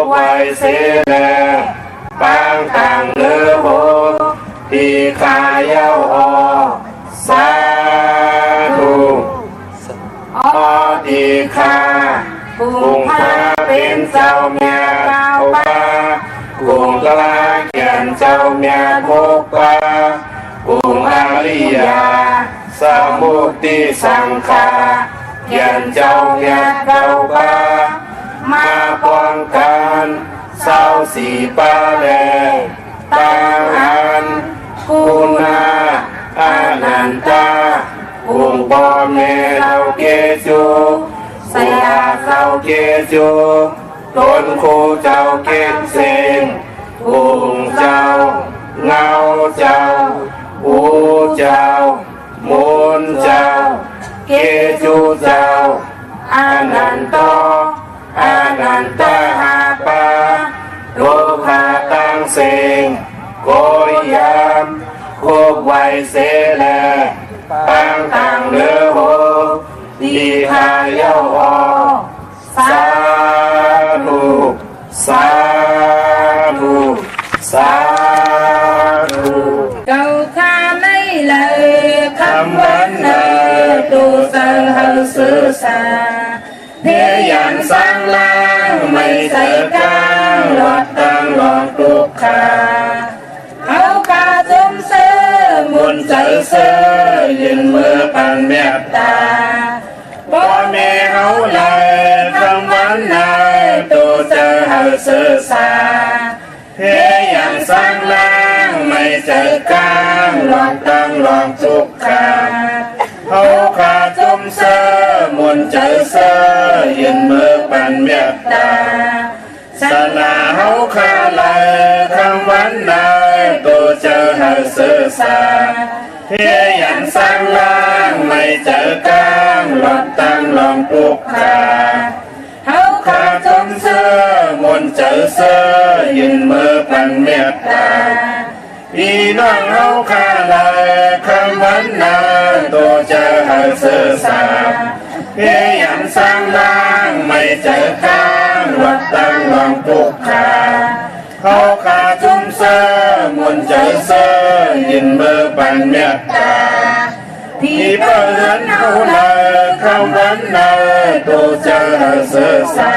ไว้เสียแลปางต่างเนื้อโหตีขายาวอสาธุอตีขากุงพาเป็นเจ้าเมียเก้าป้ากุงกลาเขียนเจ้าเมียโคกป้ากุงอาริยาสมุติสังฆาเขียนเจ้าเมียเก้าป้ามาป้องกันเศร้าสีปาเลตังอันกุณาอานันตากุงบ่เมเราเกจูเสียเราเกจูต้นโคเจ้าเกศเสงกุงเจ้าเงาเจ้าอูเจ้ามูลเจ้าเกจูเจ้าอานันโตอานันตหาปาโลภะตังเสงโกยามโคกไวเสแลตังตังเนื้อโหดีหายาวอสาธุสาธุสาธุเก่าข้าไม่เลยคำวันเนอตูสังหังสื่อสาเพียยันสร้างล่างไม่ใส่กลางหลอดตังหลอกตุกขาเอากาจุมเสือมุนใจเสือยืนมือปันเมตตาบ่แม่เอาเลยคำวันนายตูจะหังสื่อสาเพียยันสร้างล่างไม่ใส่กลางหลอดตังหลอกตุกขาเอาขาจุมเสือมุนใจเสือยืนมือปันเมตตาสนาเอาขาลายคำวันนายตัวเจอหาสื่อสาเพียยันสร้างล่างไม่เจอกลางหลอดตังลองปลุกขาเอาขาจุมเสือมุนใจเสือยืนมือปันเมตตาพี่น้องเอาข้าลายคำวันนาตัวจะหาสื่อสาเพียยันสร้างล่างไม่เจอกลางวัดตั้งลองปลุกขาเขาขาจุมเสือมุนใจเสือยินมือปันเมตตาพี่เปิดเอาลายคำวันนาตัวจะหาสื่อสา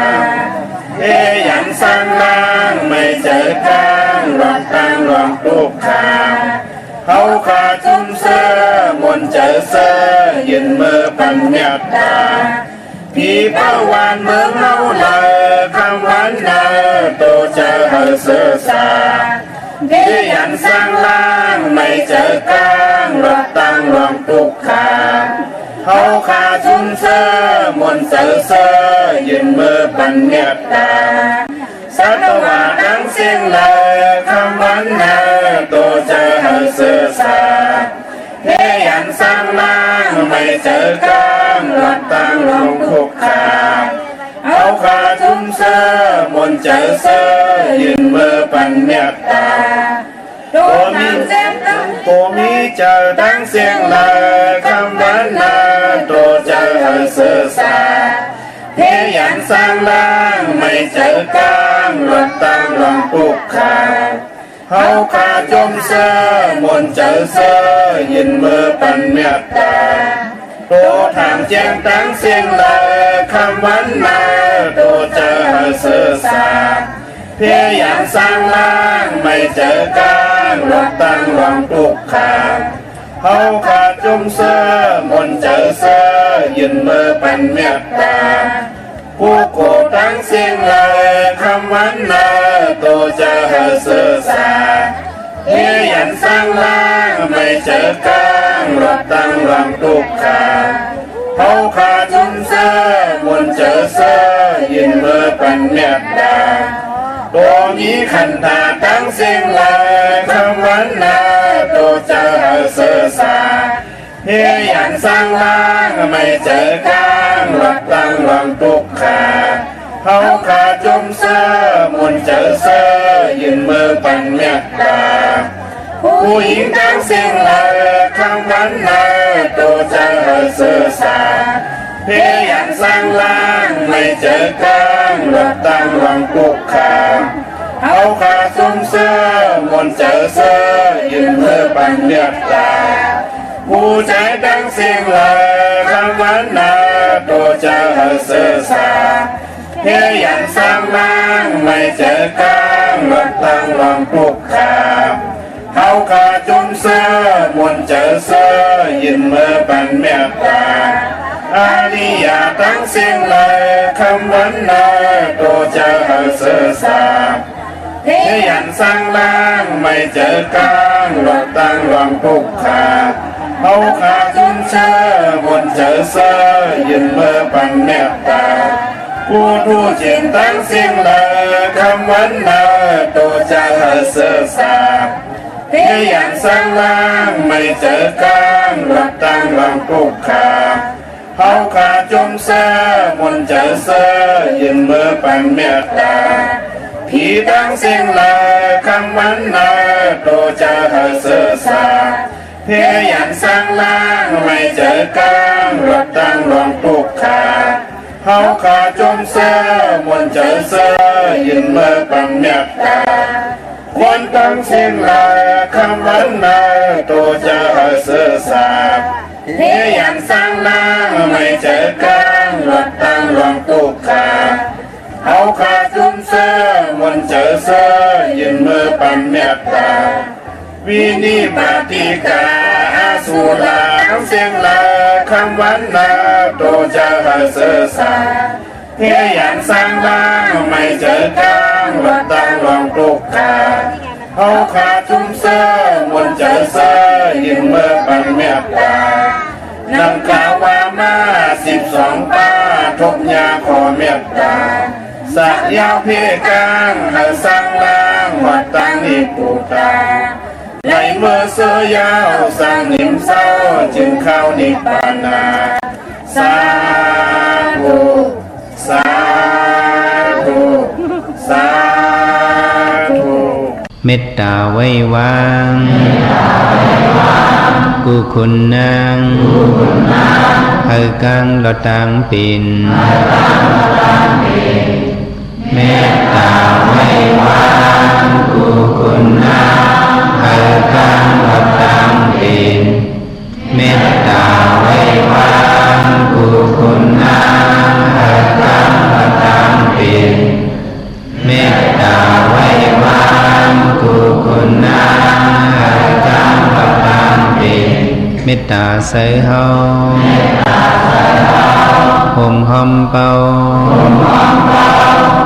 เพียยันสร้างล่างไม่เจอกลางวัดตั้งลองปลุกขาเขาขาจุมเสือมุนใจเสือยินมือปันเมตตาพี่เป้าวานเมืองเอาเลยคำวันนาตัวจะหาสื่อสาเพียยันสร้างล่างไม่เจอกลางวัดตั้งลองปลุกขาเขาขาจุมเสือมุนใจเสือยินมือปันเมตตาสัตวะทั้งสิ้นเลยคำวันนาตัวจะหาสื่อสาเพียยันสร้างล่างไม่เจอกลางวัดตั้งลงคุกขาเอาขาจุมเสือมุนใจเสือยืนมือปันเมตตาตัวมีเจ็บตัวมีเจอทั้งเสียงเลยคำวันนาตัวจะหาสื่อสาเพียยันสร้างล่างไม่เจอกลางวัดตั้งลงคุกขาเขาขาจมเสือมุนใจเสือยินมือปันเมตตาตัวถามแจ้งตั้งเสียงเลยคำวันนาตัวจะหาสื่อสาเพียยันสร้างล่างไม่เจอกลางวัดตั้งลงคุกขาเขาขาจมเสือมุนใจเสือยินมือปันเมตตาผู้โกตั้งเสียงเลยคำวันนาตัวจะหาสื่อสาเพียยันสร้างล่างไม่เจอกลางวัดตั้งลงคุกขาเขาขาจุมเสือมุนใจเสือยินมือปันเมตตาตัวมีขันธาตั้งเสียงเลยคำวันนาตัวจะหาสื่อสาเพียยันสร้างล่างไม่เจอกลางวัดตั้งลงคุกขาเขาขาจุมเสือมุนใจเสือยืนมือปันเมตตาผู้หญิงตั้งเสียงเลยคำวันนาตัวจะหาสื่อสาเพียยันสร้างล่างไม่เจอกลางวัดตั้งลงคุกขา เสื้อมนเจอเสื้อยืนมือปันเลือดตาผู้ใจดังเสียงเลยคำวันนาตัวเจอเสื้อสาเฮียยันสร้างบ้างไม่เจอกลางรถตั้งลองปลุกขาเขาขาจุ่มเสื้อมนเจอเสื้อยืนมือปันเมียตาอาลียาตั้งเสียงเลยคำวันนาตัวเจอเสื้อสาเฮียยันสร้างบ้างไม่เจอกลางรถตั้งลองปลุกขาเขาขาจุ่มเสื้อมนเจอเสื้อยืนมือปันเมียตาผู้ทูจินตั้งเสียงเลยคำวันนาตัวเจอเสื้อสาเฮียยันสร้างบ้างไม่เจอกลางรถตั้งลองปลุกขาเขาขาจุ่มเสื้อมนเจอเสื้อยืนมือปันเมียตาผีตั้งเสียงเลยคำวันนาตัวเจอเสื้อสาเฮียยันสร้างบ้างไม่เจอกลางรถตั้งลองปลุกขาเขาขาจุ่มเสื้อมนเจอเสื้อยืนมือปันเมียตาคนตั้งเสียงเลยคำวันนาตัวเจอเสื้อสาเฮียยันสร้างบ้างไม่เจอกลางรถตั้งลองปลุกขาเขาขาจุ่มเสื้อมนเจอเสื้อยืนมือปันเมียตาวินิปติกาอาสุราทั้งเสียงลาคำวันนาโตเจอเสื้อสาเฮียยันสร้างบ้างไม่เจอกลางวัดตั้งลองปลุกขาเขาขาจุ่มเสื้อมนเจอเสื้อยืนมือปันเมียตานำกล่าวว่ามา12ป้าทบยาขอเมียตาสักยาวเพียกลางให้สร้างบ้างวัดตั้งนิปูตาในเมื่อเสื้อยาวสร้างนิ่มเศร้าจึงเข้านิพพานาสาธุสาธุสาธุเมตตาไว้วางกุคุณนางเฮกังลอตังปินเมตตาไว้วางกุคุณนางเฮกังลอตังปินเมตตาไว้วางกุคุณนางเฮกังลอตังปินเมตตาไว้วางกุคุณนางเฮกังลอตังปินเมตตาใส่เฮาห่มหอมเป่า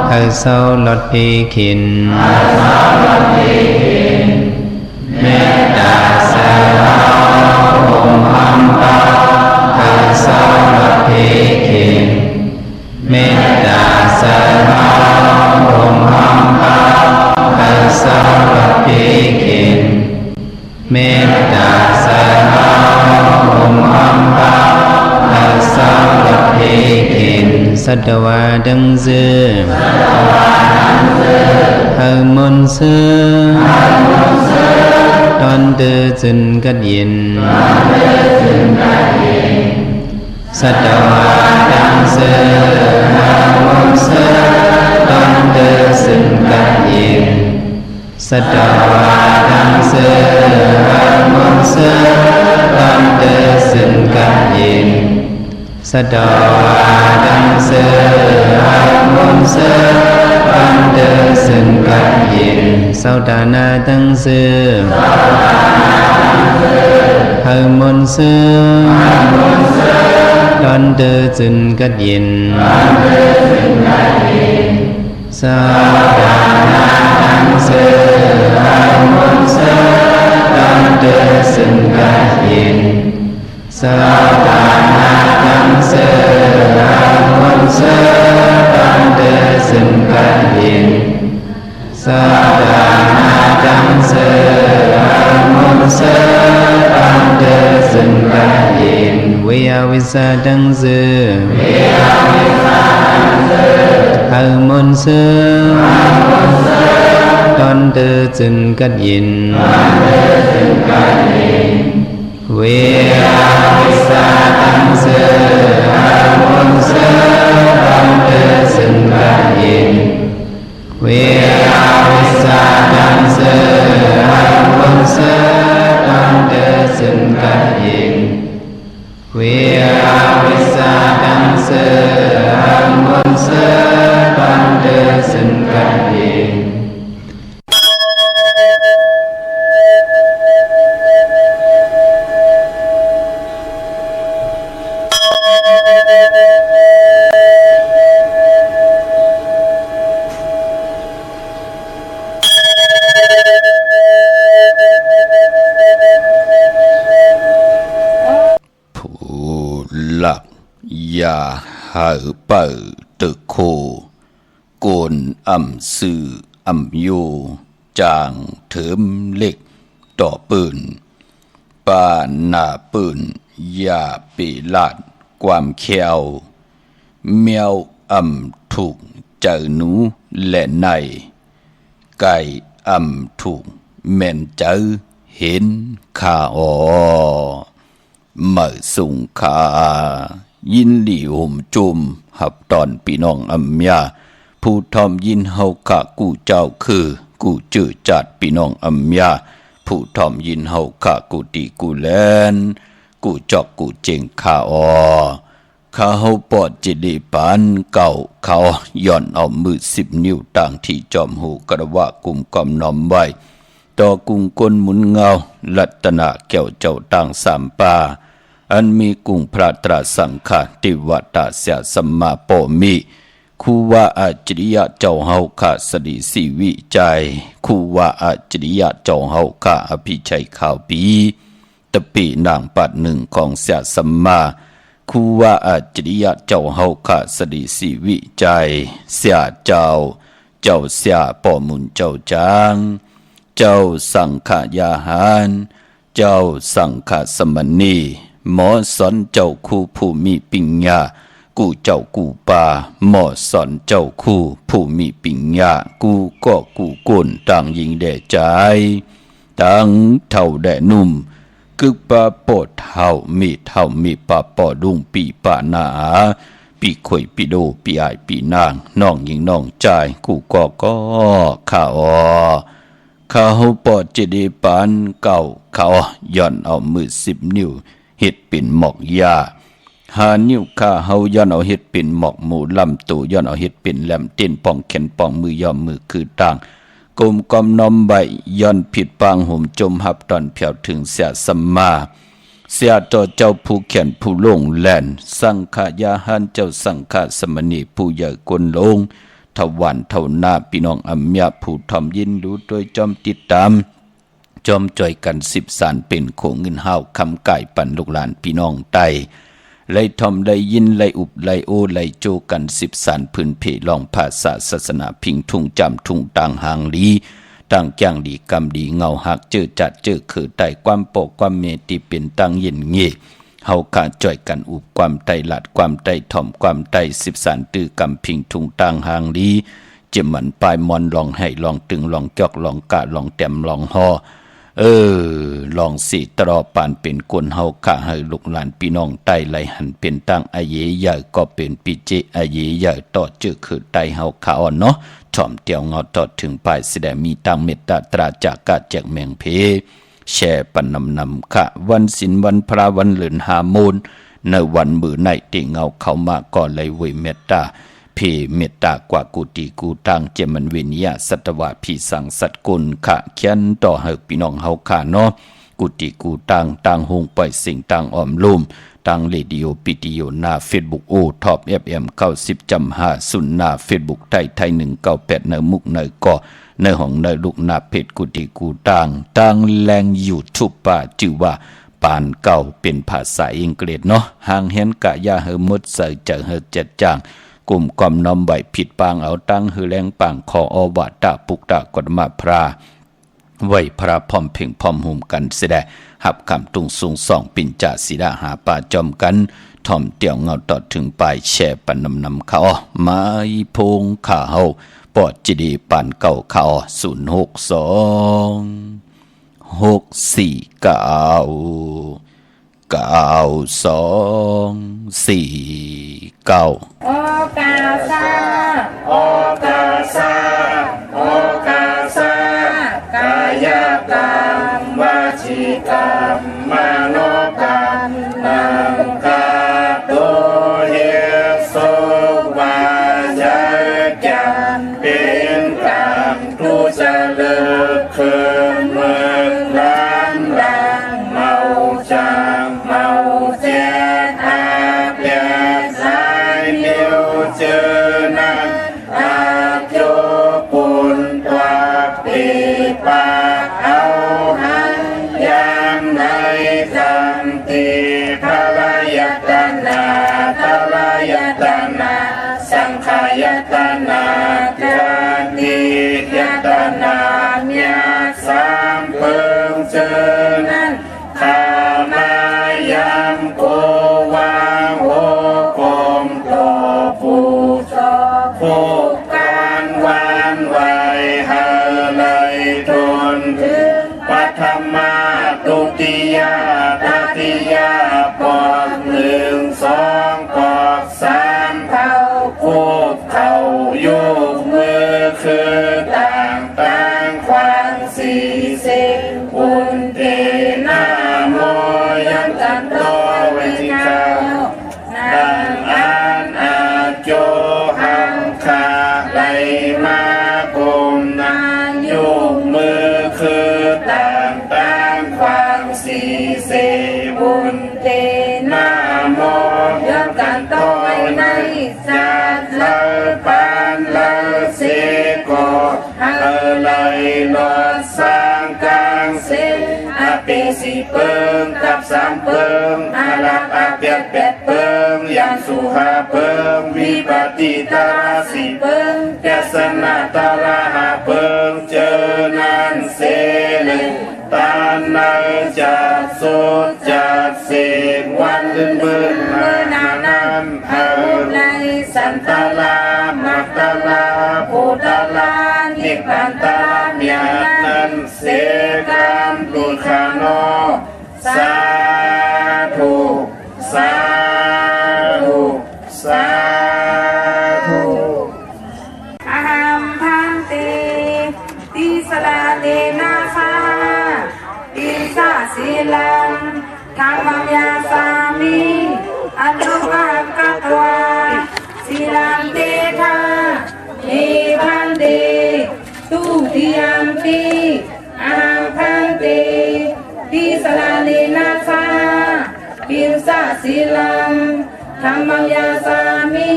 ให้เศร้าลดพีขินเมตตาใส่เฮาห่มหอมเป่าให้เศร้าลดพีขินเมตตาใส่เฮาห่มหอมเป่าให้เศร้าลดพีขินเมตตาใส่เฮาห่มหอมเป่าให้เศร้าลดพีขินสัตวาดังเสือหึมนเสือตอนเดือจึนกัดยินสัตวาดังเสือหึมนเสือตอนเดือจึนกัดยินสัตวาดังเสือหึมนเสือตอนเดือจึนกัดยินสัตวาดังเสือหึมนเสือตอนเดือจึนกัดยินสัตานาดังเสือหึมนเสือตอนเดือจึนกัดยินสัตานาดังเสือหึมนเสือตอนเดือจึนกัดยินสัตานาดังเสือหึมนเสือตอนเดือจึนกัดยินสัตานาดังเสือหึมนเสือตอนเดือจึนกัดยินเวียวิสาดังเสือหึมนเสือตอนเดือจึนกัดยินเวียวิสาดังเสือหึมนเสือตอนเดือจึนกัดยินเวียวิสาดังเ สอามุนสตังเดสินกะยิงเวียวิสาดังเสอามุนสตังเดสินกะยิงหลักยาหาเปิดตึกโคโกนอ่ำสื่ออ่ำโยจางเถิมเล็กต่อปืนป้าหน้าปืนยาปีลาดความแควแมวอ่ำถูกเจอหนูและในไก่อ่ำถูกแม่นเจอเห็นข้าอ๋อมาส่งขายินหลีห่มจุมหับตอนพี่น้องอัมยาผู้ทอมยินเฮาขะกูเจ้าคือกูจื้อจัดพี่น้องอัมยาผู้ทอมยินเฮาขะกูตีกูแลนกูจอกกูเจงขาออข้าเฮาปอดจิดีปานเก่าเขาย่อนเอามือ10 นิ้วต่างที่จอมหูกระวะกุมกอมน้อมไว้ต่อกุงก้นหมุนเงาลัตนาแก้วเจ้าต่างสามปาอันมีกุงพระตราสังฆาติวัตาเสียสัมมาโปมิคูว่าอาจริยะเจ้าเฮาข้าสดีสีวิจัยคูว่าอาจริยะเจ้าเฮาข้าอภิชัยข่าวปีตะปีนางปัดหนึ่งของเสียสัมมาคูว่าอาจริยะเจ้าเฮาข้าสดีสีวิจัยเสียเจ้าเสียป่อมุนเจ้าจางเจ้าสังฆยาหารเจ้าสังฆสมณีหมอสอนเจ้าคู่ผู้มีปิญญากูเจ้ากูปาหมอสอนเจ้าคู่ผู้มีปิญญากูก็กูกุนต่างยิงแด่ใจต่างเท่าแด่นุ่มกึกปาปอดเท่ามีปาปอดุงปีปานาปีข่อยปีโดปีอายปีนางน้องยิงน้องใจกูก็ข้าอ๋อข้าเฮาปอดเจดีปานเก่าเขาย่อนเอามือ10 นิ้วเฮ็ดเป็นหมอกยา5 นิ้วข้าเฮาย่อนเอาเฮ็ดเป็นหมอกหมูลำตูย่อนเอาเฮ็ดเป็นแหลมเต้นป้องแขนป้องมือย่อมมือคือต่างกลมกอมน้อมใบย่อนผิดปางห่มจมหับตอนเพียวถึงเสียสัมมาเสียต่อเจ้าผู้แขนผู้ลงแล่นสังฆยาหันเจ้าสังฆสมณีผู้ใหญ่กวนลงทวันเท่าหน้าพี่น้องอัมยาผู้ทอมยินรู้โดยจอมติดตามจอมจ่อยกัน10 สารเป็นโขงเงินห้าวคำไก่ปั่นลูกหลานพี่น้องไตไล่ทอมไล่ยินไล่อุบไล่โอไล่โจกัน10 สารพื้นเพลองภาษาศาสนาพิงทุ่งจำทุ่งต่างหางลีต่างจ้างดีกรรมดีเงาหักเจอจัดเจอคือไตความโปกความเมติเป็นตั้งเย็นเงี้ยเฮาขาจ่อยกันอุบความไตหลัดความไตถ่อมความไต10 สารตื้อกำพิงทุ่งต่างหางลีเจ็บมันปลายมอนลองให้ลองตึงลองจอกลองกะลองแต้มลองฮอลองสิตรอปานเป็นกวนเฮาข้าให้ลูกหลานพี่น้องใต้ไหลหันเป็นตั้งอาเยใหญ่ก็เป็นปิเจอาเยใหญ่ต่อเจอคือใต้เฮาข้าอ่อนเนาะถ่อมเตียวเงาต่อถึงปลายแสดงมีตั้งเมตตาตราจากกะแจกแมงเพแช่ปันนำค่ะวันศีลวันพระวันเลือนหามูลในวันมือในติเงาเข้ามาก่อนเลยเวยเมตตาเพเมตตากว่ากุติกูตังเจมันเวนิยสัตวะพีสังสัตกุลขะเขียนต่อให้พี่น้องเฮาขาเนาะกุติกูตังต่างหงไปสิ่งต่างอ้อมลุ่มต่างเรดิโอปิติโอหน้าเฟซบุ๊กโอท็อปFM 90.5ศูนย์หน้าเฟซบุ๊กไทย198ในมุกในก่อในห้องในลูกหน้าเพจกุติกูตังต่างแรงยูทูบป่าชื่อว่าปานเก่าเป็นภาษาอังกฤษเนาะห่างเห็นกะยาเฮมดใส่เจอเฮจัดจางกลุ่มกอมน้อมใบผิดปางเอาตั้งฮือแรงปางคออวาตาปุกตากฎมาพราไว้พระพร้อมเพ่งพร้อมหุมกันเสดหับคำตุงสูงส่องปิ่นจ่าสีดาหาป่าจอมกันถ่อมเตี่ยวเงาต่อถึงปลายแช่ปันนำเขาไม้พงขาเฮาปอดจีดีปานเก่าเขา062 649 โอกาสา โอกาสา โอกาสากา กรรมมโนกรรมนังกาโตเยสุวาจาจันเป็นกรรมทุจริตคืนเมื่อร้านดังเมาจางเมาเจนอาเปียสายเดียวเจอนั้นอาโจปุนตัวปีปาเอาหันยามในสันติภรยตนาภรยตนาสังขายตนาการติยตนาเมียสามเปิงเจอนั้นข้ามายามโกวางโหกมโตผู้ชอบผู้การวานไว้หาเลยทนถึงปัทมาตุติยาตติยาปอกหนึ่งสองปอกสามเท่าคูบเข่ายุกมือคือต่างความสี่สิ่งอุนเทนาโมยันตันโตเวทิกาดังอันอาโจหังคาไหลมากุมนานยุกมือคือต่างความสี่สิ่งอุนเทนาโมยันตันโตในจัดเลปานเลเสโกเลยลอดสร้างกลางเส้นอาเปสีเปิงกับสามเปิงอาลักอาเปียดเป็ดเปิงยังสุหาเปิงวิปติตาสีเปิงแกสนาตาลาหาเปิงเจอนันเสนึงตานาจัดสุดจัดเสียงวันลื่นเบิ่นเมื่อนานั้นเออในสันตาลามักตาลาภูตาลานิพพานตาเมียนั้นเสกามตุขานอสาธุสาธุสาธุอะหัมพันเตติสลาเนนาคาติสาสีลังธรรมัญญาสามิอันตุกังกัตวาสีลังเตทาเนพันเตตุติยัมปิอะหัมพันเตติสลาเนนาคาติสาสีลังธรรมัญญาสามิ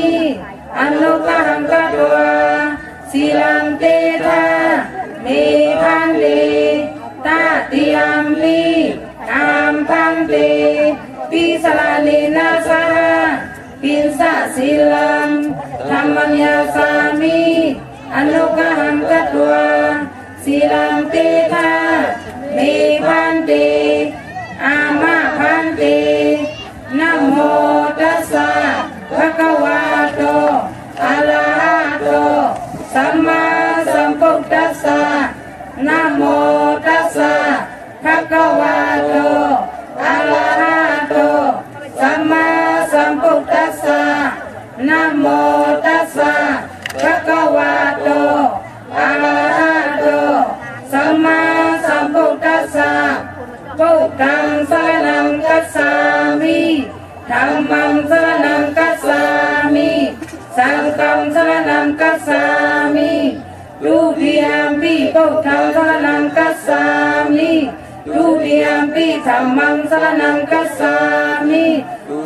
อันตุกังกัตวาสีลังเตทาเนพันเตตาติยัมปิอัมพันเตปิสลาเนนาสาปินสาสีลังธรรมัญญาสามิอนุกหังกัตวาสีลังเตทาเนพันเตอามาพันเตนะโมตัสสะภะคะวะโตอะระหะโตสัมมาสัมพุทธัสสะนะโมตัสสะภะคะวะโตอะระหะโตสัมมาสัมพุทธัสสะนะโมตัสสะภะคะวะโตอะระหะโตสัมมาสัมพุทธัสสะพุทธังสรณังคัจฉามิธัมมังสรณังคัจฉามิสังฆังสรณังคัจฉามิทุติยัมปิพุทธังสรณังคัจฉามิทุติยัมปิธัมมังสรณังคัจฉามิ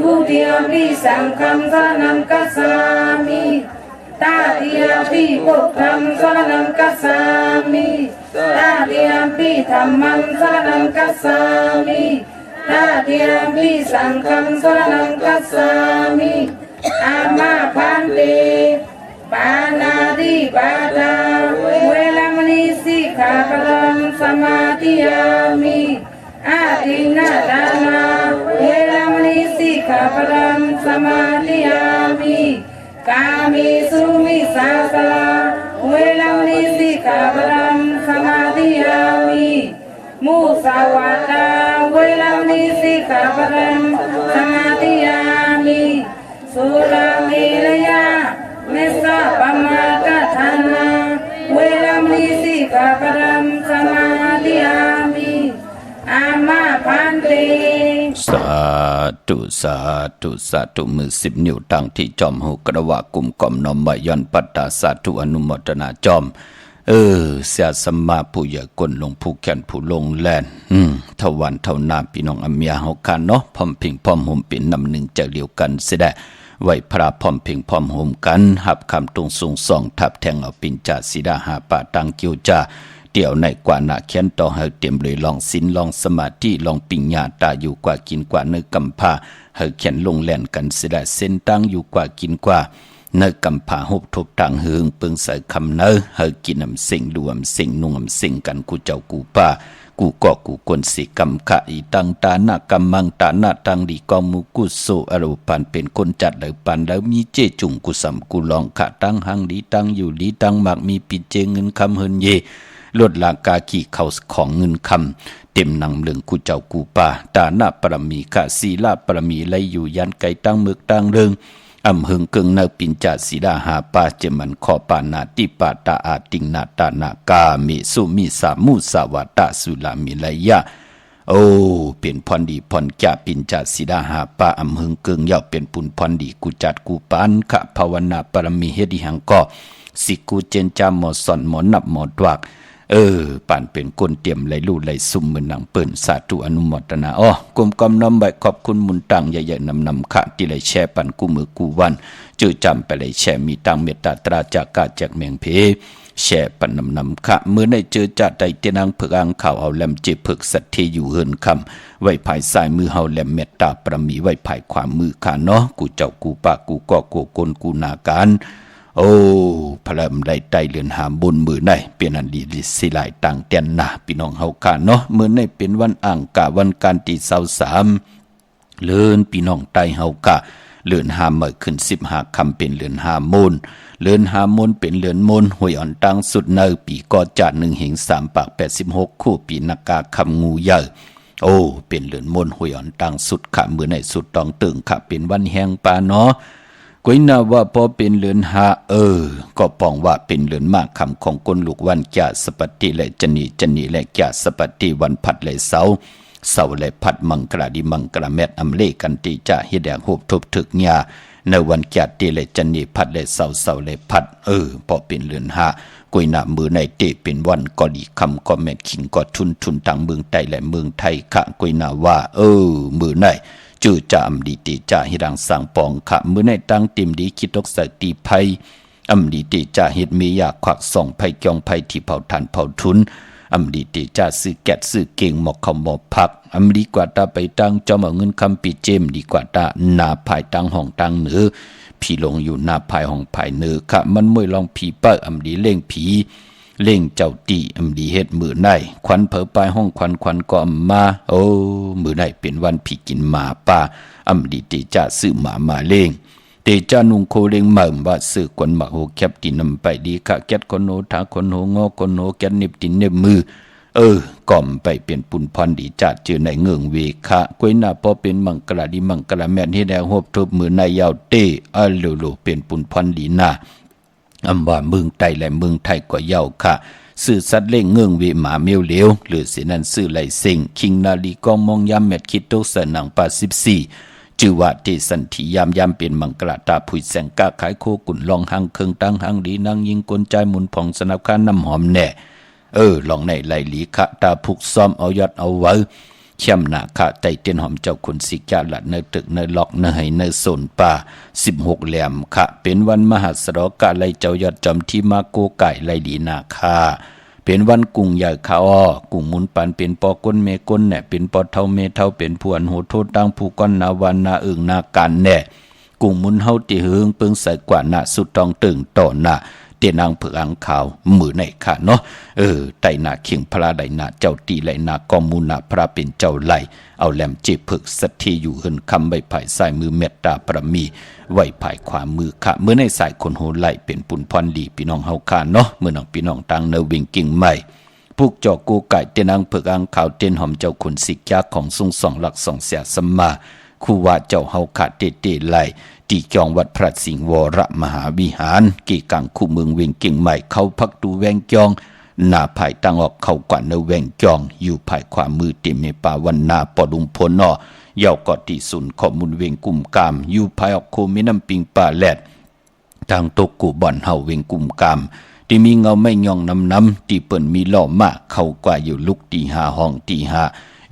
ทุติยัมปิสังฆังสรณังคัจฉามิตาติยัมปิพุทธังสรณังคัจฉามิตาติยัมปิธัมมังสรณังคัจฉามิตาติยัมปิสังฆังสรณังคัจฉามิอามาพันเตปานาติปาตาเวรมณีสิกขาปะทังสมาธิยามิอาทินนาทานาเวรมณีสิกขาปะทังสมาธิยามิกามิสุมิสาสลาเวรมณีสิกขาปะทังสมาธิยามิมุสาวาตาเวรมณีสิกขาปะทังสมาธิยามิสุราเมรยาเมสะปมาทฐานาเวรมณีสิกขาปะทังสมาธิยามิอามา าธุสาธุสาธุมือ10 นิ้วตั้งที่จอมหูกระวะกลุ่มก่อมน้อมใบย้อนปัตตาสาธุอนุโมทนาจอมเสียสมมาผู้ใหญ่กลลงผู้แก่นผู้ลงแลนเท่าวันเท่านาพี่น้องอเมียเฮากันเนาะพร้อมพิงพร้อมห่มเป็นนำหนึ่งใจเดียวกันเสียได้ไหวพระพร้อมพิงพร้อมห่มกันหับคำตรงสูงส่องทับแทงเอาปิญจาสีดาหาปะตังเกียวจาเดี่ยวในกว่าหน้าเขียนต่อให้เต็มเลยลองศีลลองสมาธิลองปิญญาตาอยู่กว่ากินกว่าเนื้อกำพาให้เขียนลงแล่นกันเสียได้เส้นตั้งอยู่กว่ากินกว่าเนื้อกำพาหุบทบต่างหึงปึงใส่คำเนื้อให้กินอำสิ่งดูอำสิ่งนุ่งอำสิ่งกันกูเจ้ากูป้ากูก็กูกวนสิกรรมขะอีตังตาหน้ากำมังตาหน้าตังดีกอมุกุโสอรูปันเป็นคนจัดเลยปันแล้วมีเจจุงกุสัมกุลองขะตั้งหังดีตั้งอยู่ดีตั้งหมากมีปิดเจเงินคำเฮินเยลวดลากาขี่เขาของเงินคำเต็มหนังเลืองกูเจ้ากูป่าตาหน้าปรมีขะศีลาปรมีไรอยู่ยันไก่ตั้งมึกตั้งเริงอำหึงเกิงเนปิญจาสีดาหาปาเจมันขอปานาติปาตาอาติงนาตานากามิสุมิสามุสาวาตาสุลามิลายะโอ้เป็นพรดีพรแก่ปิญจาสีดาหาปาอำหึงเกิงย่อเป็นปุนพรดีกูจัดกูปานขะภาวนาปรมีเฮดิหังก็สิกูเจนจามหมอสอนหมอนับหมอดวักป่านเป็นก้นเตรียมไหลลู่ไหลซุ่มเหมือนหนังเปิ่นสาธุอนุโมทนากรมกำน้อมใบขอบคุณมุนตังใหญ่ๆนำขะที่ไหลแช่ปันกูมือกูวันจื้อจำไปไหลแช่มีตังเมตตาตราจากกาจากเมียงเพแช่ปันนำขะเมื่อได้เจอจัดใดเตนังเพิกอังข่าวเอาแหลมเจ็บเพิกสัตเทอยู่เฮินคำไว้ภายซ้ายมือเฮาแหลมเมตตาประมีไว้ภายขวามือขาเนาะกูเจ้ากูปากกูก็กูกลกูนาการโอ้พระมได้ไตเลือนหามบนมือได้เป็นอันดีสิหลายต่างเตียนหนาพี่น้องเฮากันเนาะเมื่อในเป็นวันอ่างกะวันการตี23เลื่อนพี่น้องไตเฮากะเลื่อนหามเมื่อขึ้น15คำเป็นเลื่อนหามมูลเลื่อนหามมูลเป็นเลื่อนมูลหวยอ่อนตังสุดเนอปีกอจัด1หิง3ปาก86คู่ปีนากาคำงูใหญ่โอ้เป็นเลื่อนมูลหวยอ่อนตังสุดขะมือในสุดตองตึงขะเป็นวันแหงปาเนาะกุยนาว่าพอเป็นเลือนหาก็ปองว่าเป็นเลือนมากคำของกลลูกวันแก่สปฏิและจนีและแก่สปฏิวันผัดและเสาและผัดมังกราดีมังกราเม็ดอำเลกันติจะเฮแดงหูบทบถึกญาในวันแก่ตีและจนีผัดและเสาและผัดพอเป็นเลือนหากุยนามือในเตเป็นวันก็ดีคำก็แม่ขิงก็ทุนทางเมืองไทยและเมืองไทยขะกุยนาว่ามือในจื้อจามดีติจ่าฮิรังสังปองขะมือในตั้งติมดีคิดตกสติภัยดีติจ่าเฮ็ดมีอยากขวักส่องภัยจองภัยที่เผาทันเผาทุนดีติจ่าซื้อแกะซื้อเก่งหมอกเขาหมอกพักดีกว่าตาไปตั้งจอมเอาเงินคำปีเจมดีกว่าตาหน้าภายตั้งห้องตั้งเหนือพี่ลงอยู่หน้าภายห้องภายเหนือขะมันมวยลองผีเปิ้ดีเล่งผีเล่งเจ้าตีดีเฮ็ดมือในควันเผอปลายห้องควันก็มามือในเป็นวันผีกินหมาป่าดีติจ่าซื้อหมาเล่งเตจานุงโคเล่งหม่มว่าซื้อกวนหมักโหแคบตีนำไปดีขะแก๊ดคนโหถาคนโหงอคนโหแก๊ดนิบตินเนบมือก่อมไปเป็นปุ่นพรดีจัดเจอในเงืองเวคะกวยหน้าพอเป็นมังกรดีมังกรแม่นให้แดงหบทบมือในยาวเตโลเป็นปุ่นพรดีหน้าว่าเมืองไทยและเมืองไทยก็เย้าค่ะสื่อสัตว์เล่งเงื่องเวหมาเมียวเหลวหรือสินั้นสื่อไหลเซ็งคิงนาลีกองมองยามเม็ดคิดโตเสนังปา14จือว่าเทสันทิยามเป็นมังกรตาผุยแสงกาขายโคกุ่นลองหังเคิงตั้งหังดีนางยิงกลใจหมุนผ่องสนับข้าน้ำหอมแน่ลองในไหลหลีขะตาผูกซ้อมเอายอดเอาไว้เข้มหนาขะไตเตียนหอมเจ้าคุณสิกาละเนตึกเนล็อกเนไหเนโซนป่า16แหลมขะเป็นวันมหัสรกะไลเจ้ายอดจอมที่มาโกไก่ไลดีนาคาเป็นวันกุ้งใหญ่ขะกุ้งมุนปันเป็นปอก้นเมก้นแหน่เป็นปอเท่าเมเท่าเป็นผู้อันโหโทษตั้งผู้ก้อนนาวันนาอึ่งนาการแหน่กุ้งมุนเฮาติหึงเปิงใส่กว่าหน้าสุดตองตึงต่อหน้าเตียนางเผือกอังข่าวมือในค่ะเนาะไตนาเข่งพระไดนาเจ้าตีไหลนากอมูนาพระเป็นเจ้าไหลเอาแหลมเจ็บเผือกสัตทีอยู่เฮินคำใบไผ่สายมือเมตตาประมีไว้ภายขวามือค่ะเมื่อในสายคนโหไหลเป็นปุ่นพรดีพี่น้องเฮาค่ะเนาะเมื่อน้องพี่น้องต่างเนวิ่งกิ่งใหม่พวกจอกูไก่เตียนางเผือกอังข่าวเตียนหอมเจ้าขุนสิกยาของทรงสองหลักสองเสียสมมาคู่ว่าเจ้าเฮาขาดเตไหลที่จองวัดพระสิงห์วรมหาวิหารกี่กังคู่เมืองเวียงเก่งใหม่เข้าพักดูแวงจองหน้าภายตั้งออกเข้ากว่าเนแวงจองอยู่ภายขวามือเต็มในป่าวันนาปอดุงพลนอ เยาวกอติศูนย์ข้อมูลเวงกลุ่มกามอยู่ภายออกโคมิน้ำปิงป่าแลดทางตกกูบ่อนเฮาเวงกลุ่มกามที่มีเงาไม่ย่องน้ำที่เปิ่นมีล่อมากเข้ากว่าอยู่ลุกตีหาห้องตีหา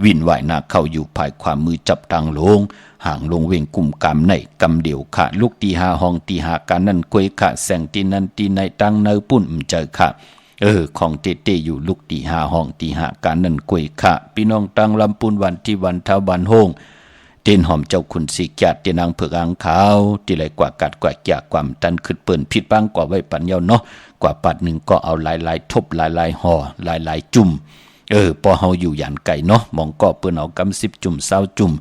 วินไหวหน้าเข้าอยู่ภายความมือจับตังลงห่างลงเวงกลุ่มกามในกำเดียวขะลุกตีหาห้องตีหาการนั่นกวยขะแสงตีนันตีในตังเนอปุ่นเจอขะของเตอยู่ลุกตีหาห้องตีหาการนั่นกวยขะพี่น้องตังลำปุนวันที่วันเท้าวันโฮงเตียนหอมเจ้าคุณสีแกดเตียนางเผือกอ่างขาวที่ไรกว่ากัดกว่าแก่ความตันขึ้นเปิ่นผิดบ้างกว่าไว้ปัญญาเนาะกว่าปัดหนึ่งก็เอาหลายทบหลายห่อหลายจุ่มพอเฮาอยู่ยันไก่เนาะมองก็เปิ้นเอากำ10 จุ่ม20 จุ่ม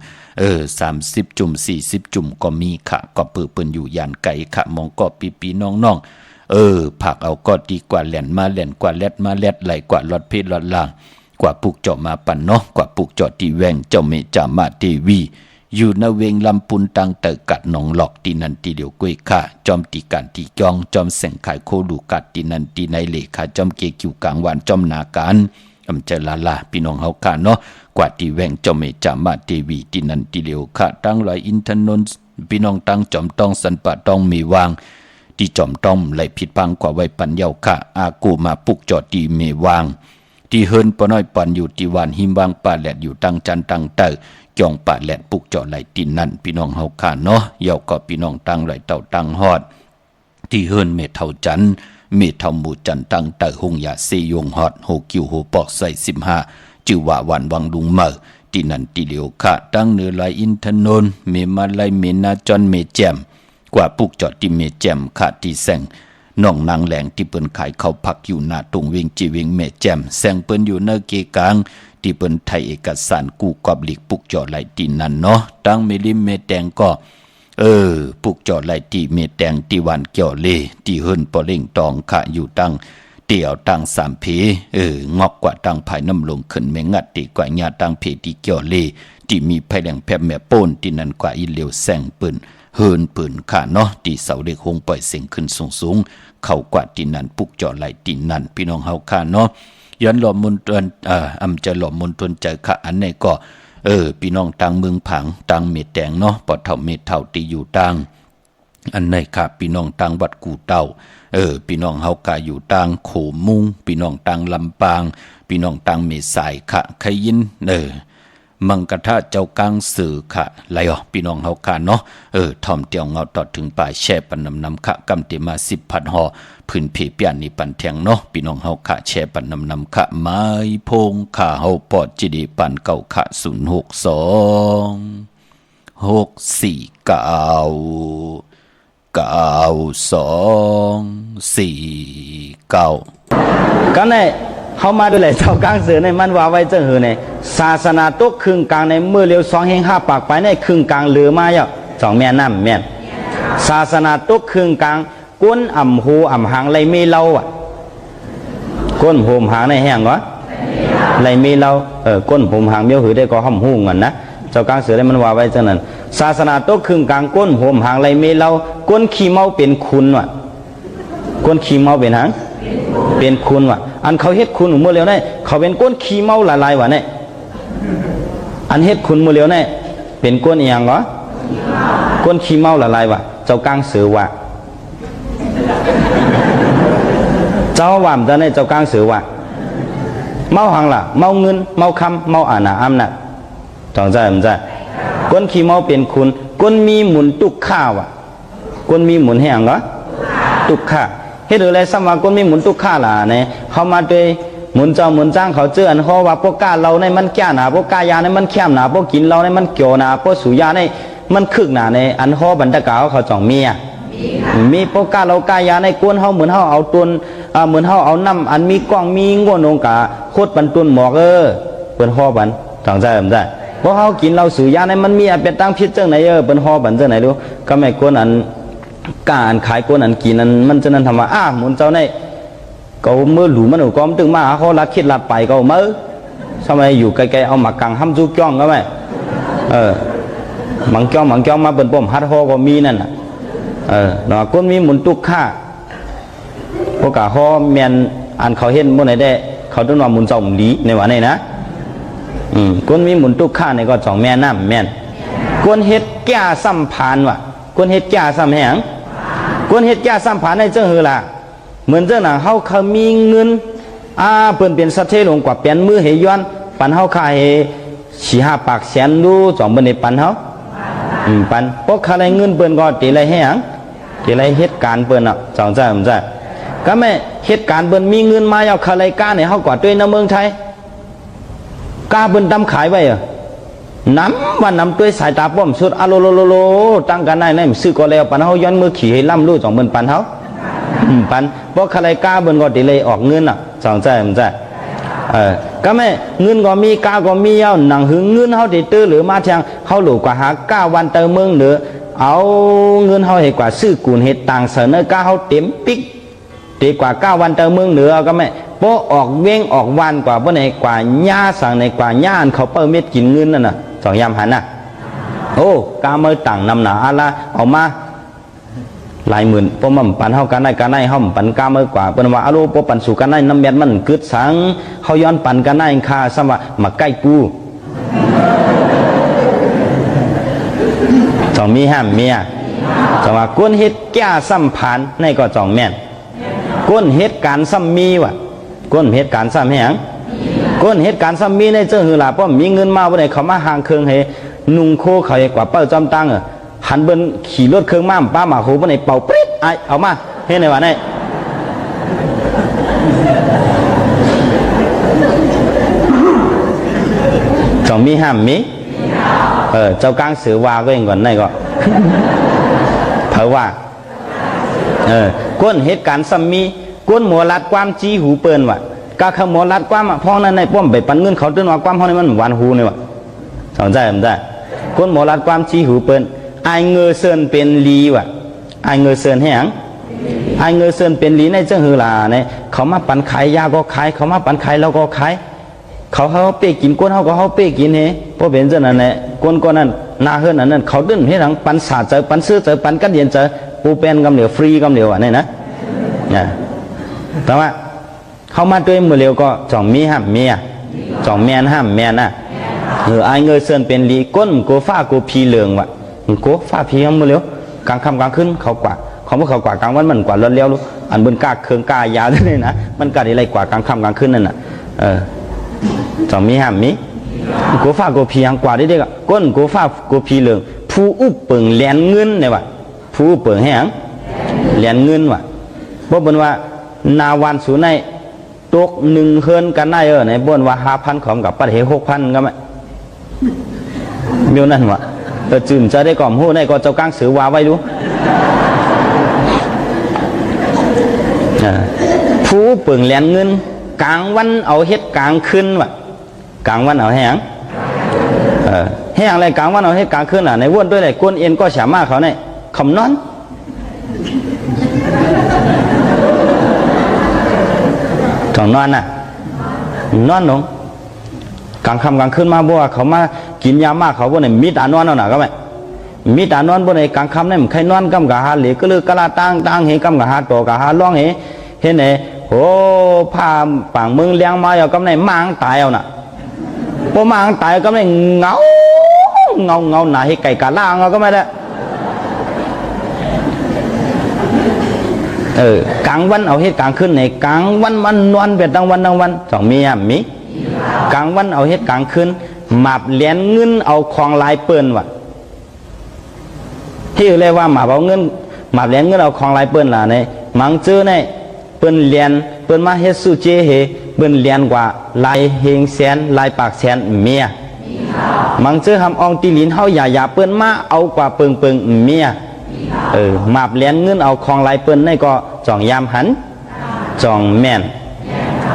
30 จุ่ม40 จุ่มก็มีค่ะก็เปิ้นอยู่ยันไก่ค่ะมองก็ปีน้องผักเอาก็ดีกว่าแหล่นมาแหล่นกว่าแลดมาแลดไหลกว่าลอดเพศลอดล่างกว่าปลูกเจาะมาปั่นเนาะกว่าปลูกเจาะตีแวงเจ้าเมจามาเทวีอยู่ในเวงลำปุนตังเตอกัดหนองหลอกตีนันตีเดียวกวยค่ะจอมตีการตีจองจอมแสงขายโคดูกัดตีนันตีในเหลขาจอมเกกิวกลางวันจอมนาการเจลาพี่น้องเฮาค่ะเนาะกว่าตีแวงเจ้าเมจามาเทวีตีนันตีเดียวค่ะตั้งลอยอินทนนท์พี่น้องตั้งจอมต้องสันปะต้องมีวางที่จอมต้อมไหลผิดพังกว่าไว้ปัญญาค่ะอากูมาปุกจอดตีเมวางที่เฮินปน้อยปันอยู่ที่วานหิมวางป่าแหลดอยู่ตั้งจันตั้งเตอจองป่าแหลดปุกจอดไหลตีนั่นพี่น้องเฮาค่ะเนาะเยาก็พี่น้องตั้งไหลเต่าตั้งฮอดที่เฮินเมเท่าจันเมเท่าหมู่จันตั้งเตอหงยาเซยงฮอดโหกิวโหปอกใส่15จือว่าวันวังลุงเมอที่นั่นที่เหลียวค่ะตั้งเนื้อไหลอินทนนท์เมมาไหลเมนาจอนเมแจมกว่าปุกจอดที่เมแจมค่ะที่แสงน้องนางแหลงที่เปิ้นขายข้าวผักอยู่หน้าตรงเวงจีเวงเมแจมแสงเปิ้นอยู่เนอเกกลางที่เปิ้นไทยเอกสารกู้กอบหลีกปุกจอดไหลตีนั่นเนาะตั้งเมลิมเมแตงก็ปุกจอดไหลตีเมแตงที่วันเกี่ยวเลที่เฮินปอเล่งตองค่ะอยู่ตั้งเตี่ยวตั้ง3 เพงอกกว่าตั้งภายน้ำลงขึ้นเมงัดตีกว่าญาตั้งเพที่เกี่ยวเลที่มีไผแดงแพบแม่โป้นที่นั่นกว่าอีเหลียวแสงเปิ้นเฮินปืนค่ะเนาะที่เสาเล็กคงปล่อยเสียงขึ้นสูงเข้ากว่าที่นั่นปุกจอดไหลตีนั่นพี่น้องเฮาค่ะเนาะย้อนหลอมมนตรจะหลอมมนตรใจค่ะอันไหนก็พี่น้องต่างเมืองผังต่างเมตแตงเนาะปอดเท่าเมตเท่าตีอยู่ต่างอันไหนค่ะพี่น้องต่างวัดกูเต้าพี่น้องเฮากาอยู่ต่างโขมุงพี่น้องต่างลำปางพี่น้องต่างเมสายค่ะใครยินมังกะทะเจ้ากลางสื่อค่ะไหลออกพี่น้องเฮาค่ะเนาะถ่อมเตียวเงาต่อถึงป่าแช่ปันนำค่ะกำเตมา10 พันห่อพื้นเพเปียนนี่ปันแทงเนาะพี่น้องเฮาค่ะแช่ปันนำค่ะไม้พงค่ะเฮาปอดจิดีปันเก่าค่ะ062 649 ก็ในเข้ามาด้วยแหละเจ้ากลางเสือในมันว่าไว้เจ้าหือในศาสนาตกครึ่งกลางในเมื่อเร็ว2 แห่ง 5 ปากไปในครึ่งกลางเหลือมาอย่าง2 แม่น้ำแม่นศาสนาตกครึ่งกลางก้นอ่ำหูอ่ำหางไรไม่เล่าก้นโหมหางในแห้งวะไรไม่เล่าก้นโหมหางเบี้ยวหือได้ก็ห้อมหูเงินนะเจ้ากลางเสือได้มันว่าไว้เจ้านั้นศาสนาตกครึ่งกลางก้นโหมหางไรไม่เล่าก้นขี้เมาเป็นคุณวะก้นขี้เมาเป็นหางเป็นคุณวะอันเขาเฮ็ดคุณเมื่อเร็วได้เขาเป็นก้นขี้เมาหลายๆวะเนี่ยอันเฮ็ดคุณเมื่อเร็วได้เป็นก้นอีหยังเหรอก้นขี้เมาหลายๆวะเจ้ากลางเสือวะเจ้าว่ามจะในเจ้ากลางเสือวะเมาหังล่ะเมาเงินเมาคำเมาอาณาอำนาจต้องใจมันใจก้นขี้เมาเป็นคุณก้นมีหมุนตุกข้าวะก้นมีหมุนแห้งเหรอตุกข้าเฮ็ดอะไรสมาก้นมีหมุนตุกข้าล่ะเนี่ยเขามาด้วยหมุนเจ้าหมุนจ้างเขาเจออันเขาว่าพวกกาเราในมันแก่หนาพวกกายาในมันเข้มหนาพวกกินเราในมันเกี่ยวหนาพวกสุยาในมันคึกหนาในอันเขาบรรดากาเขาจ่องเมียมีพวกกาเรากายาในก้นเขาเหมือนเขาเอาตุนเหมือนเขาเอาน้ำอันมีกล้องมีง่วนองกาโคตรบรรตุนหมอกเปิ้นห่อบันต้องใจผมใจเพราะเขากินเราสุยาในมันมีอันเป็นตั้งพิษเจ้าไหนเปิ้นห่อบันเจ้าไหนดูก็ไม่ก้นอันการขายก้นอันกินนั้นมันจะนั้นทำมาหมุนเจ้าในก็เมื่อหลูมันหนูก็ตึงมาเขาลัดคิดลัดไปก็เมื่อทำไมอยู่ไกลๆเอาหมักกังห้ำจุกจ้องก็ไหมหมังจ้องมาเป็นปมฮัดห่อก็มีนั่นน่ะเนาะก้นมีหมุนตุกข้าพวกกะห่อเมียนอันเขาเห็นบนไหนได้เขาต้องว่าหมุนเจ้าหมุนดีในวันนี้นะก้นมีหมุนตุกข้าในก็2 แม่น้ำแม่น กวนเฮ็ดแก่สัมพันธ์ว่ะกวนเฮ็ดแก่สัมแหงกวนเฮ็ดแก่สัมพันธ์ในเจ้าหือล่ะเหมือนเจ้าหนังเฮาเขามีเงินเปิ้นเป็นสัตว์เทหลงกว่าเปลี่ยนมือให้ย้อนปันเฮาค่าให้4-5 ปากแสนดูจ่องเปิ้นได้ปันเฮาปันพวกเขาได้เงินเปิ้นก็ติไรให้หยังติไรเฮ็ดการเปิ้นอ่ะจ่องจ้าก็แม่เฮ็ดการเปิ้นมีเงินมาเอาเขาไรกล้าในเฮากว่าด้วยในเมืองไทยกล้าเปิ้นตำขายไว้อ่ะน้ำว่าน้ำด้วยสายตาป้อมสุดอะโลโลตั้งกันได้นั่นซื้อก็แล้วปันเฮาย้อนมือขี่ให้ล่ำลู่จ่องเปิ้นปันเฮาปันพวกเขาไรกล้าเปิ้นก็ติไรออกเงินอ่ะจ่องจ้าก็แม่เงินก็มีกาก็มีเอาหนังหึงเงินเฮาได้ตื้อหรือมาทางเฮาหลูกว่าหา9 วันเตอเมืองเหนือเอาเงินเฮาให้กว่าซื้อกูนเฮ็ดต่างเสนอกาเฮาเต็มปิกดีกว่า9 วันเตอเมืองเหนือก็แม่โปออกเว้งออกวันกว่าบ่ได้กว่าหญ้าสั่งในกว่าหญ้าเขาเปิ้เม็ดกินเงินนั่นน่ะสองยามหันน่ะโอ้กาเมื่อต่างนำหนาอะละเอามาหลายหมื่นพอมันปันเฮากันได้เฮาปันกาเมื่อกว่าเปิ้นว่าอะโลพอปันสู่กันได้น้ำแม่นมันกึดสังเฮาย้อนปันกันได้ค่าซ้ำว่ามาใกล้กูจ่องมีห้ามเมียจ่องว่าก้นเฮ็ดแก่สัมพันธ์ในก็จ่องแม่นก้นเฮ็ดการซ้ำมีว่ะก้นเฮ็ดการซ้ำให้หยังก้นเฮ็ดการซ้ำมีในเจ้าหือล่ะป้อมมีเงินมาบ่ได้เขามาห่างเครื่องให้นุ่งโคเขาให้กว่าเป้าจอมตังหันเบิ้นขี่รถเครื่องม้าป้าหมาโหบ่ได้เป่าปริ๊ดไอเอามาเฮ็ดได้ว่าได้จ่องมีห้ามมีเจ้ากลางสือว่าก็เองก่อนได้ก็เพราะว่าก้นเหตุการณ์ซ้ำมีก้นหมอลัดความจี้หูเปิ้นว่ะกะขหมอลัดความพ้องนั้นในป้อมไปปันเงินเขาตื้นว่าความพ้องนี้มันหวานหูนี่ว่ะสนใจก้นหมอลัดความจี้หูเปิ้นไอเงอเซินเป็นลีว่ะไอเงอเซินให้หยังไอเงอเซินเป็นลีในเจ้าหือลาเนี่ยเขามาปันขายยาก็ขายเขามาปันขายเราก็ขายเขาเป้กินก้นเขาก็เป้กินเฮเพราะเป็นเจ้านั้นแหละก้นนั้นนาเฮือนนั้นเขาดึงให้หลังปันสาเจอปันซื้อเจอปันกันเย็นเจอปูเป็นกำเหนียวฟรีกำเหนียวอ่ะเนี่ยนะแต่ว่าเขามาด้วยมือเร็วก็จ่องมีห้ามเมียจ่องแมนห้ามแมนน่ะไอเงยเซินเป็นลีก้นกูฟ้ากูพีเหลืองว่ะกูฟ้าพีเขามือเร็วกลางค่ำกลางคืนเขากว่าเขาไม่เขากว่ากลางวันมันกว่าร้อนเลี้ยวรู้อันบนกาเคืองกายาวด้วยนะมันกัดอะไรกว่ากลางค่ำกลางคืนนั่นน่ะจ่องมีห้ามมีกูฟ้ากูพียังกว่าได้เด็กก้นกูฟ้ากูพีเหลืองผู้อุปเปิงแลนเงินเนี่ยว่ะผู้เปิงให้หยังแลนเงินว่ะบ่บนว่านาวันสูในตก1 เฮือนกันได้ในบ่นว่า5,000ของกับปัดเห6,000ก็ไหมมีนั่นว่ะจื่นจะได้ก่อมหู้ได้ก็เจ้ากลางสือว่าไว้ดูผู้เปิงแลนเงินกลางวันเอาเฮ็ดกลางคืนว่ะกลางวันเอาให้หยังให้อย่างไรกลางวันเอาให้กลางคืนในว่นด้วยเลยก้นเอ็นก็สามารถเขาเนี่ยคำนอนต้องนอนน่ะนอนลงกลางค่ำกลางคืนมาบัวเขามากินยามากเขาบัวเนี่ยมีตานอนเอาหน่ะก็ไหมมีตานอนบัวในกลางค่ำเนี่ยใครนอนกำกะหาเหลือก็เลยกะลาตั้งเฮกำกะหาโตกะหาล่องเห็นไหนโอ้ผ้าปังมึงเลี้ยงมาเอากำไหนมังตายเอาน่ะพอมังตายกำไหนเงาหนาให้ไก่กะล่างเอาก็ไม่ได้กลางวันเอาเหตุกลางคืนในกลางวันมันนอนเป็นทั้งวันจ่องมีกลางวันเอาเหตุกลางคืนหมาบเหรียญเงินเอาของลายเปิ้นว่ะที่เรียกว่าหมาบเอาเงินหมาบเหรียญเงินเอาของลายเปิ้นล่ะในมังเจอในเปิ้นเหรียญเปิ้นมาเฮ็ดสู้เจเฮเปิ้นเหรียญกว่าลายเฮงแสนลายปากแสนเมียมังเจอทำอองตีลินเฮาอย่าเปิ้นมาเอากว่าเปิงเมียหมาบเหรียญเงินเอาของลายเปิ้นในก็จ่องยามหันจ่องแม่น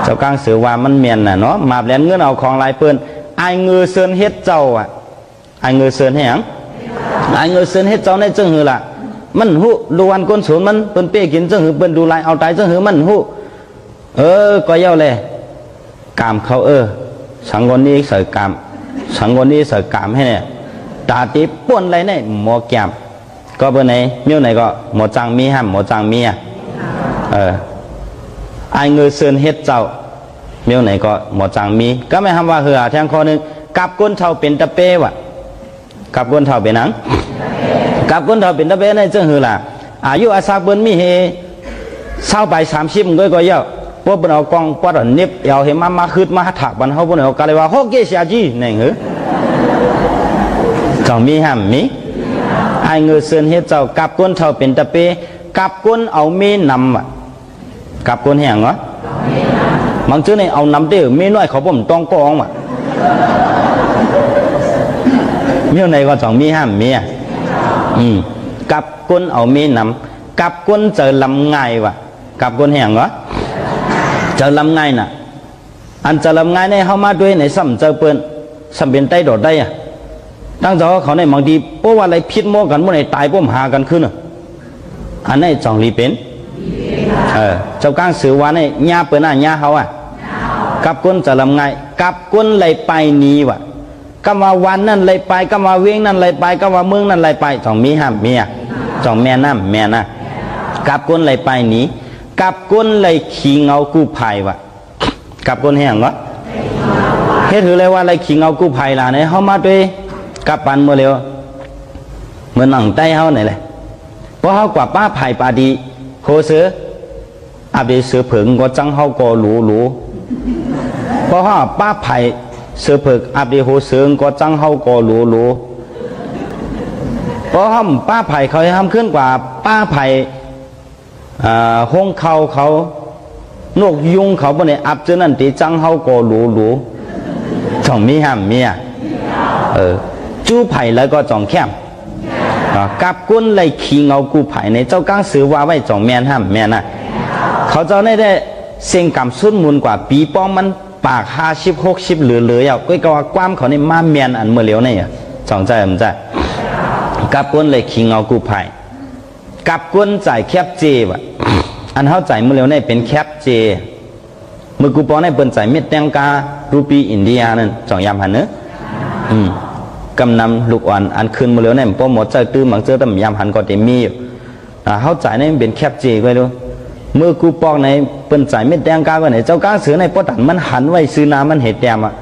เจ้ากลางสือว่ามันแม่นน่ะเนาะหมาบเหรียญเงินเอาของลายเปิ้นไอเงือเซินเฮ็ดเจ้าอ่ะไอเงือเซินให้หยังไอเงือเซินเฮ็ดเจ้าในจังหือล่ะมันหูดูวันก้นศูนย์มันเปิ้นเป้กินจังหือเปิ้นดูลายเอาตายจังหือมันหูก็เย้าเลยกามเขาสังกนนี้ใส่กามสังกนนี้ใส่กามให้เนี่ยตาตีป่วนอะไรเนี่ยหมอแก้มก็เป็นไหนเมี่ยวไหนก็หมอจังมีห้ามหมอจังมีไอเงยเซินเฮ็ดเจ้าเมี่ยวไหนก็หมอจังมีก็ไม่ทำว่าเหือแทงคอนึงกับก้นเช่าเป็นตะเป้ว่ะ กับคนเท่าเป็นหนังกับคนเท่าเป็นตะเบนในเจ้าหือล่ะอายุอาศักเบิ้นมีเฮเศร้าไป30ก็เยอะพวกบนเอากองปอดเน็บเอาเห็นมาคืดมาถักบันเขาบนเอากาเลยว่าโฮเกชาจีนี่หือจ่องมีห้ามมีไอเงือเสือนเฮ็ดเจ้ากับคนเท่าเป็นตะเปกับคนเอาเมนำอ่ะกับคนแห้งเหรอบางเจ้าเนี่ยเอานำเด้อเมน้อยเขาบ่มต้องกองอ่ะเมื่อไหร่ก็จ่องมีห้ามมีอ่ะกับคนเอาเมนำกับคนเจอลำไงวะกับคนแห้งเหรอเจอลำไงน่ะอันเจอลำไงเนี่ยเขามาด้วยในซ้ำเจอเปิ้นซ้ำเป็นไตโดดได้อ่ะตั้งใจเขาในบางทีเพราะว่าอะไรพิษโมกันเมื่อไหร่ตายพวกหากันขึ้นอ่ะอันนี้จ่องรีเป็นเจ้าก้างสือว่าเนี่ยญาเปิ้นน่ะญาเขาอ่ะกับคนเจอลำไงกับคนเลยไปนี้วะก็มาวันนั่นเลยไปก็มาเว้งนั่นเลยไปก็มาเมืองนั่นเลยไปจ่องมีห้ามมีอ่ะจ่องแม่น้ำแม่น่ะกับคนเลยไปนี้กับคนเลยขี่เงากู้ภัยวะกับคนแห้งวะเฮ็ดถือเลยว่าเลยขี่เงากู้ภัยล่ะเนี่ยเขามาด้วยกับปันเมื่อเร็วเมื่อหนังใต้เขาไหนเลยเพราะเขากว่าป้าไผ่ปาดีโคเสืออาเบเสือผึ่งก็จังเขาก็หลูเพราะว่าป้าไผ่เสือผึ่งอาเบโคเสือก็จังเขาก็หลูเพราะห้ามป้าไผ่เขาห้ามขึ้นกว่าป้าไผ่ห้องเขานกยุงเขาบนในอับเจนั่นตีจังเขาก็หลูจ่องมีห้ามมีอ่ะจู้ไผ่แล้วก็จ่องแคมกับกุ้นเลยขี่เงากูไผ่ในเจ้าก้างสือว่าไว้จ่องแมนห้ามแมนน่ะเขาเจ้าได้เสียงกำสุดมูลกว่าปีป้องมันปาก50-60เหลือๆอ่ะก็ว่าความเขาในมาแมนอันเมื่อเลี้ยวนี่จ่องใจมันใจกับกุ้นเลยขี่เงากูไผ่กับกุ้นจ่ายแคบเจวะอันเขาจ่ายเมื่อเลี้ยวนี่เป็นแคบเจเมื่อกูป้องในเปิ้นจ่ายเม็ดแตงการูปีอินเดียนั่นจ่องยามหันเนอะกำนำลูกอ่อนอันคืนมาแล้วเนี่ยพอหมดใจตื้อหมังเจอแต่ยามหันก็เต็มมีอยู่เขาจ่ายในเป็นแคบเจก็ดูเมื่อกูปอกในเปิ้นจ่ายไม่แดงกาก็ไหนเจ้าก้าเสือในปอตันมันหันไว้ซื้อน้ำมันเห็ดแดมอ่ะ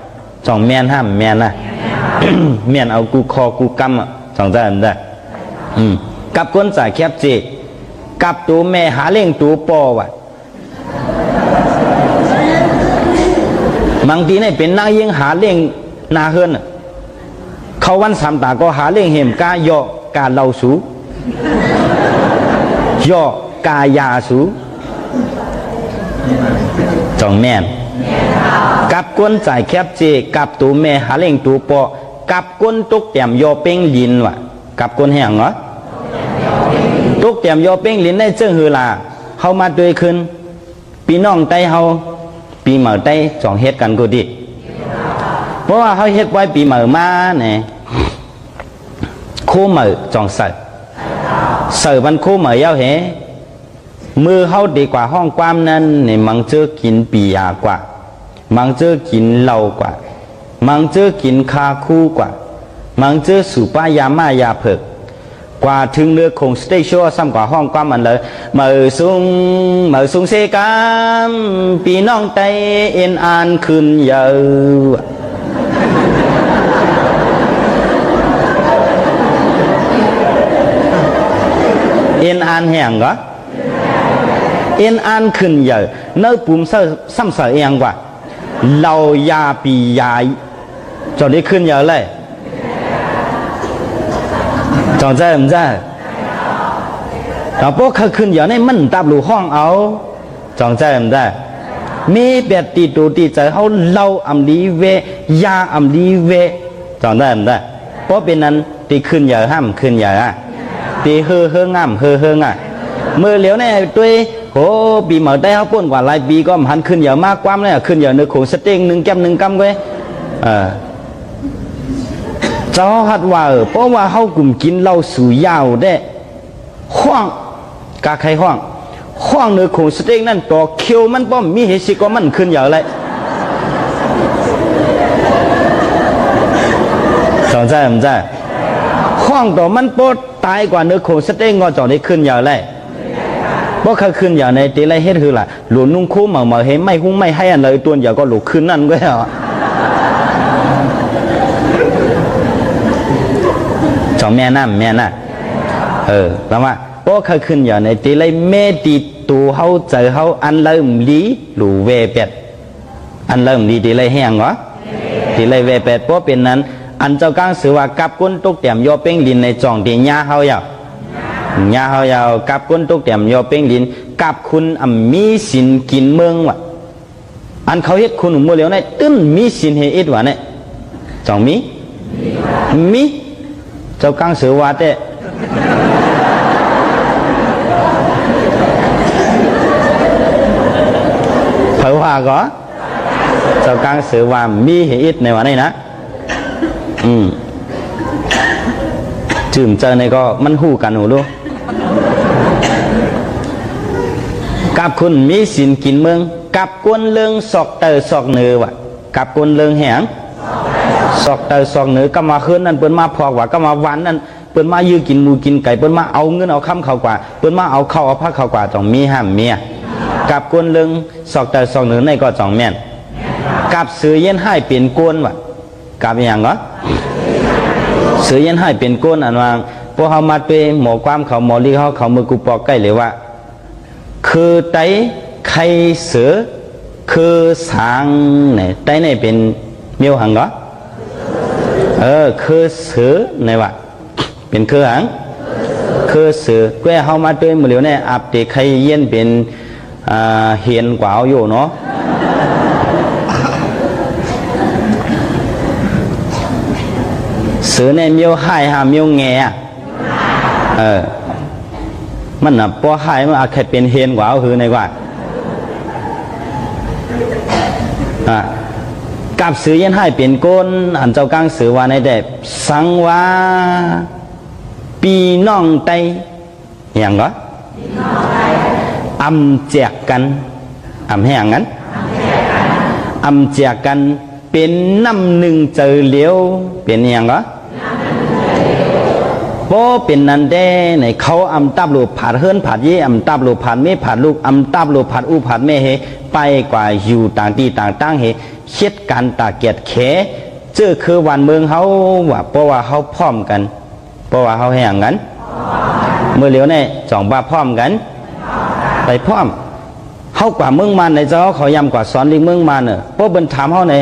จ่องแมนห้ามแมนนะ แมนเอากูคอกูกำอ่ะจ่องได้ได้กับคนจ่ายแคบเจกับตัวแม่หาเล่งตัวปอว่ะบางทีเนี่ยเป็นนางยิงหาเล่งนาเฮิรนเขาวันสามตาก็หาเรื่องเห็มกาโยกาเหลาสูโยกายาสูจ่องแม่นกับก้นจ่ายแคบเจกับตัวแม่หาเรื่องตัวปอกับก้นตุกเตียมโยเป้งลินวะกับก้นแห้งเหรอตุกเตียมโยเป้งลินได้เจ้าหือลาเขามาด้วยคืนปีน้องไตเขาปีเหมือไตจ่องเฮ็ดกันกูดิเพราะว่าเขาเฮ็ดไว้ปีเหมือมาเนี่ยคู่เหมือจ่องเสิร์มันคู่เหมือยาวเหมือเขาดีกว่าห้องความนั้นเนี่ยมังเจอกินปียากว่ามังเจอกินเหล้ากว่ามังเจอกินคาคู่กว่ามังเจอสุปายามายาเผิกกว่าถึงเรือคงสเตชัวซ้ำกว่าห้องความมันเลยเหมือซุงเซกามปีน้องไตเอ็นอ่านขึ้นเยอะเอ็นอ่านแห่งก็เอ็นอ่านขึ้นเยอะเนื้อปุ่มซ้ำเสือเองกว่าเรายาปียายจอดได้ขึ้นเยอะเลยจอดใจมันใจแต่พวกเขาขึ้นเยอะในมันตับหลูห้องเอาจอดใจมันใจมีแบบตีตัวตีใจเขาเล่าอัมลีเวยาอัมลีเวจอดได้มันได้เพราะเป็นนั้นตีขึ้นเยอะห้ามขึ้นเยอะตีเฮืองามเฮืองอ่ะเมื่อเหลียวเนี่ยตัวโหปีเหมือได้เขาป้นกว่าหลายปีก็หันขึ้นเยอะมากความเนี่ยขึ้นเยอะเนื้อขงสเต็ง1 แก้ม 1 กำก็เจ้าหัดว่าเพราะว่าเขากลุ่มกินเหล้าสูยาวได้ห้องกาใครห้องเนื้อขงสเต็งนั่นต่อเคียวมันป้อมมีเหตุสิก็มันขึ้นเยอะเลยสนใจมั้ยจ๊ะห้องต่อมันปดตายกว่าเนื้อโคสเต็งก็จอดได้ขึ้นอย่างไรเพราะเขาขึ้นอย่างในตีไรเฮ็ดคือล่ะหลุดนุ่งคู่เหมาเห็นไม่หุ้งไม่ให้อันเลยตัวอย่างก็หลุดขึ้นนั่นก็เหรอ จ่องแม่น้ำแม่น่ะแล้วว่าโป้เคยขึ้นอย่างในตีเลยเมติตูเขาเจอเขาอันเริ่มลีหลูเวเป็ดอันเริ่มลีตีเลยแห้งเหรอตีเลยเวเป็ดโป้เป็นนั้นอันเจ้าก้างสือว่ากับก้นตุกเตี่ยมโยเป้งลินในจ่องตีหญ้าเขายาวหญ้าเขายาวกับก้นตุกเตี่ยมโยเป้งลินกับคุณมีสินกินเมืองวะอันเขาเฮ็ดคุณมือเหลียวในตึ้นมีสินเฮ็ดวะเนี่ยจ่องมีเจ้าก้างสือว่าแต่เผาว่าก็เจ้าก้างสือว่ามีเฮ็ดในวันนี้นะจื่มเจอในก็มันหูกันหูลูกกับคุณมีสินกินเมืองกับกวนเลืองศอกเตอศอกเนือวะกับกวนเลืองแหงศอกเตอศอกเนือก็มาคืนนั่นเปิ้นมาพอกว่าก็มาวันนั่นเปิ้นมายื้อกินหมูกินไก่เปิ้นมาเอาเงินเอาคำเขากว่าเปิ้นมาเอาเข้าเอาผ้าเขากว่าต้องมีห้ามเมียกับกวนเลืองศอกเตอศอกเนือในก็จ่องแม่นกับซื้อเย็นให้เปลี่ยนกวนวะกับอย่างเหรอซื้อยันให้เป็นก้นอันวางพวกเขามาไปหมอความเขาหมอลีเขามือกูปอกใกล้เลยว่าคือไตไข่เสือคือสางเนี่ยไตเนี่ยเป็นเมียวหังก็คือเสือเนี่ยว่าเป็นคือหังคือเสือแกเขามาไปมือเหลียวเนี่ยอับติไข่เย็นเป็นเหียนกว่าเอาอยู่เนาะเสือในเมียวหายหาเมียวแง่มันน่ะพอหายมันอาจจะเป็นเฮนกว่าเอาคือในกว่ากับเสือยันให้เป็นก้นอันเจ้าก้างเสือว่าในแต่สังว่าปีน้องไตอย่างก็อำแจกกันอำให้อย่างนั้นอำแจกกันเป็นน้ำหนึ่งเจอเหลียวเป็นอย่างก็โป้เป็นนันเด้ในเขาอำตับลูกผัดเฮิรนผัดเย่อำตับลูกผัดเม่ผัดลูกอำตับลูกผัดอูผัดเม่เฮไปกว่าอยู่ต่างที่ต่างตั้งเฮเช็ดกันตาเกียดแขเจอคือวันเมืองเขาว่าเพราะว่าเขาพร้อมกันเพราะว่าเขาแห่งกันเมื่อเหลียวเนี่ยจ่องบ้าพร้อมกันไปพร้อมเขากว่าเมืองมันในเจ้าเขายำกว่าสอนลิงเมืองมันเนอะเพราะเป็นถามเขาใน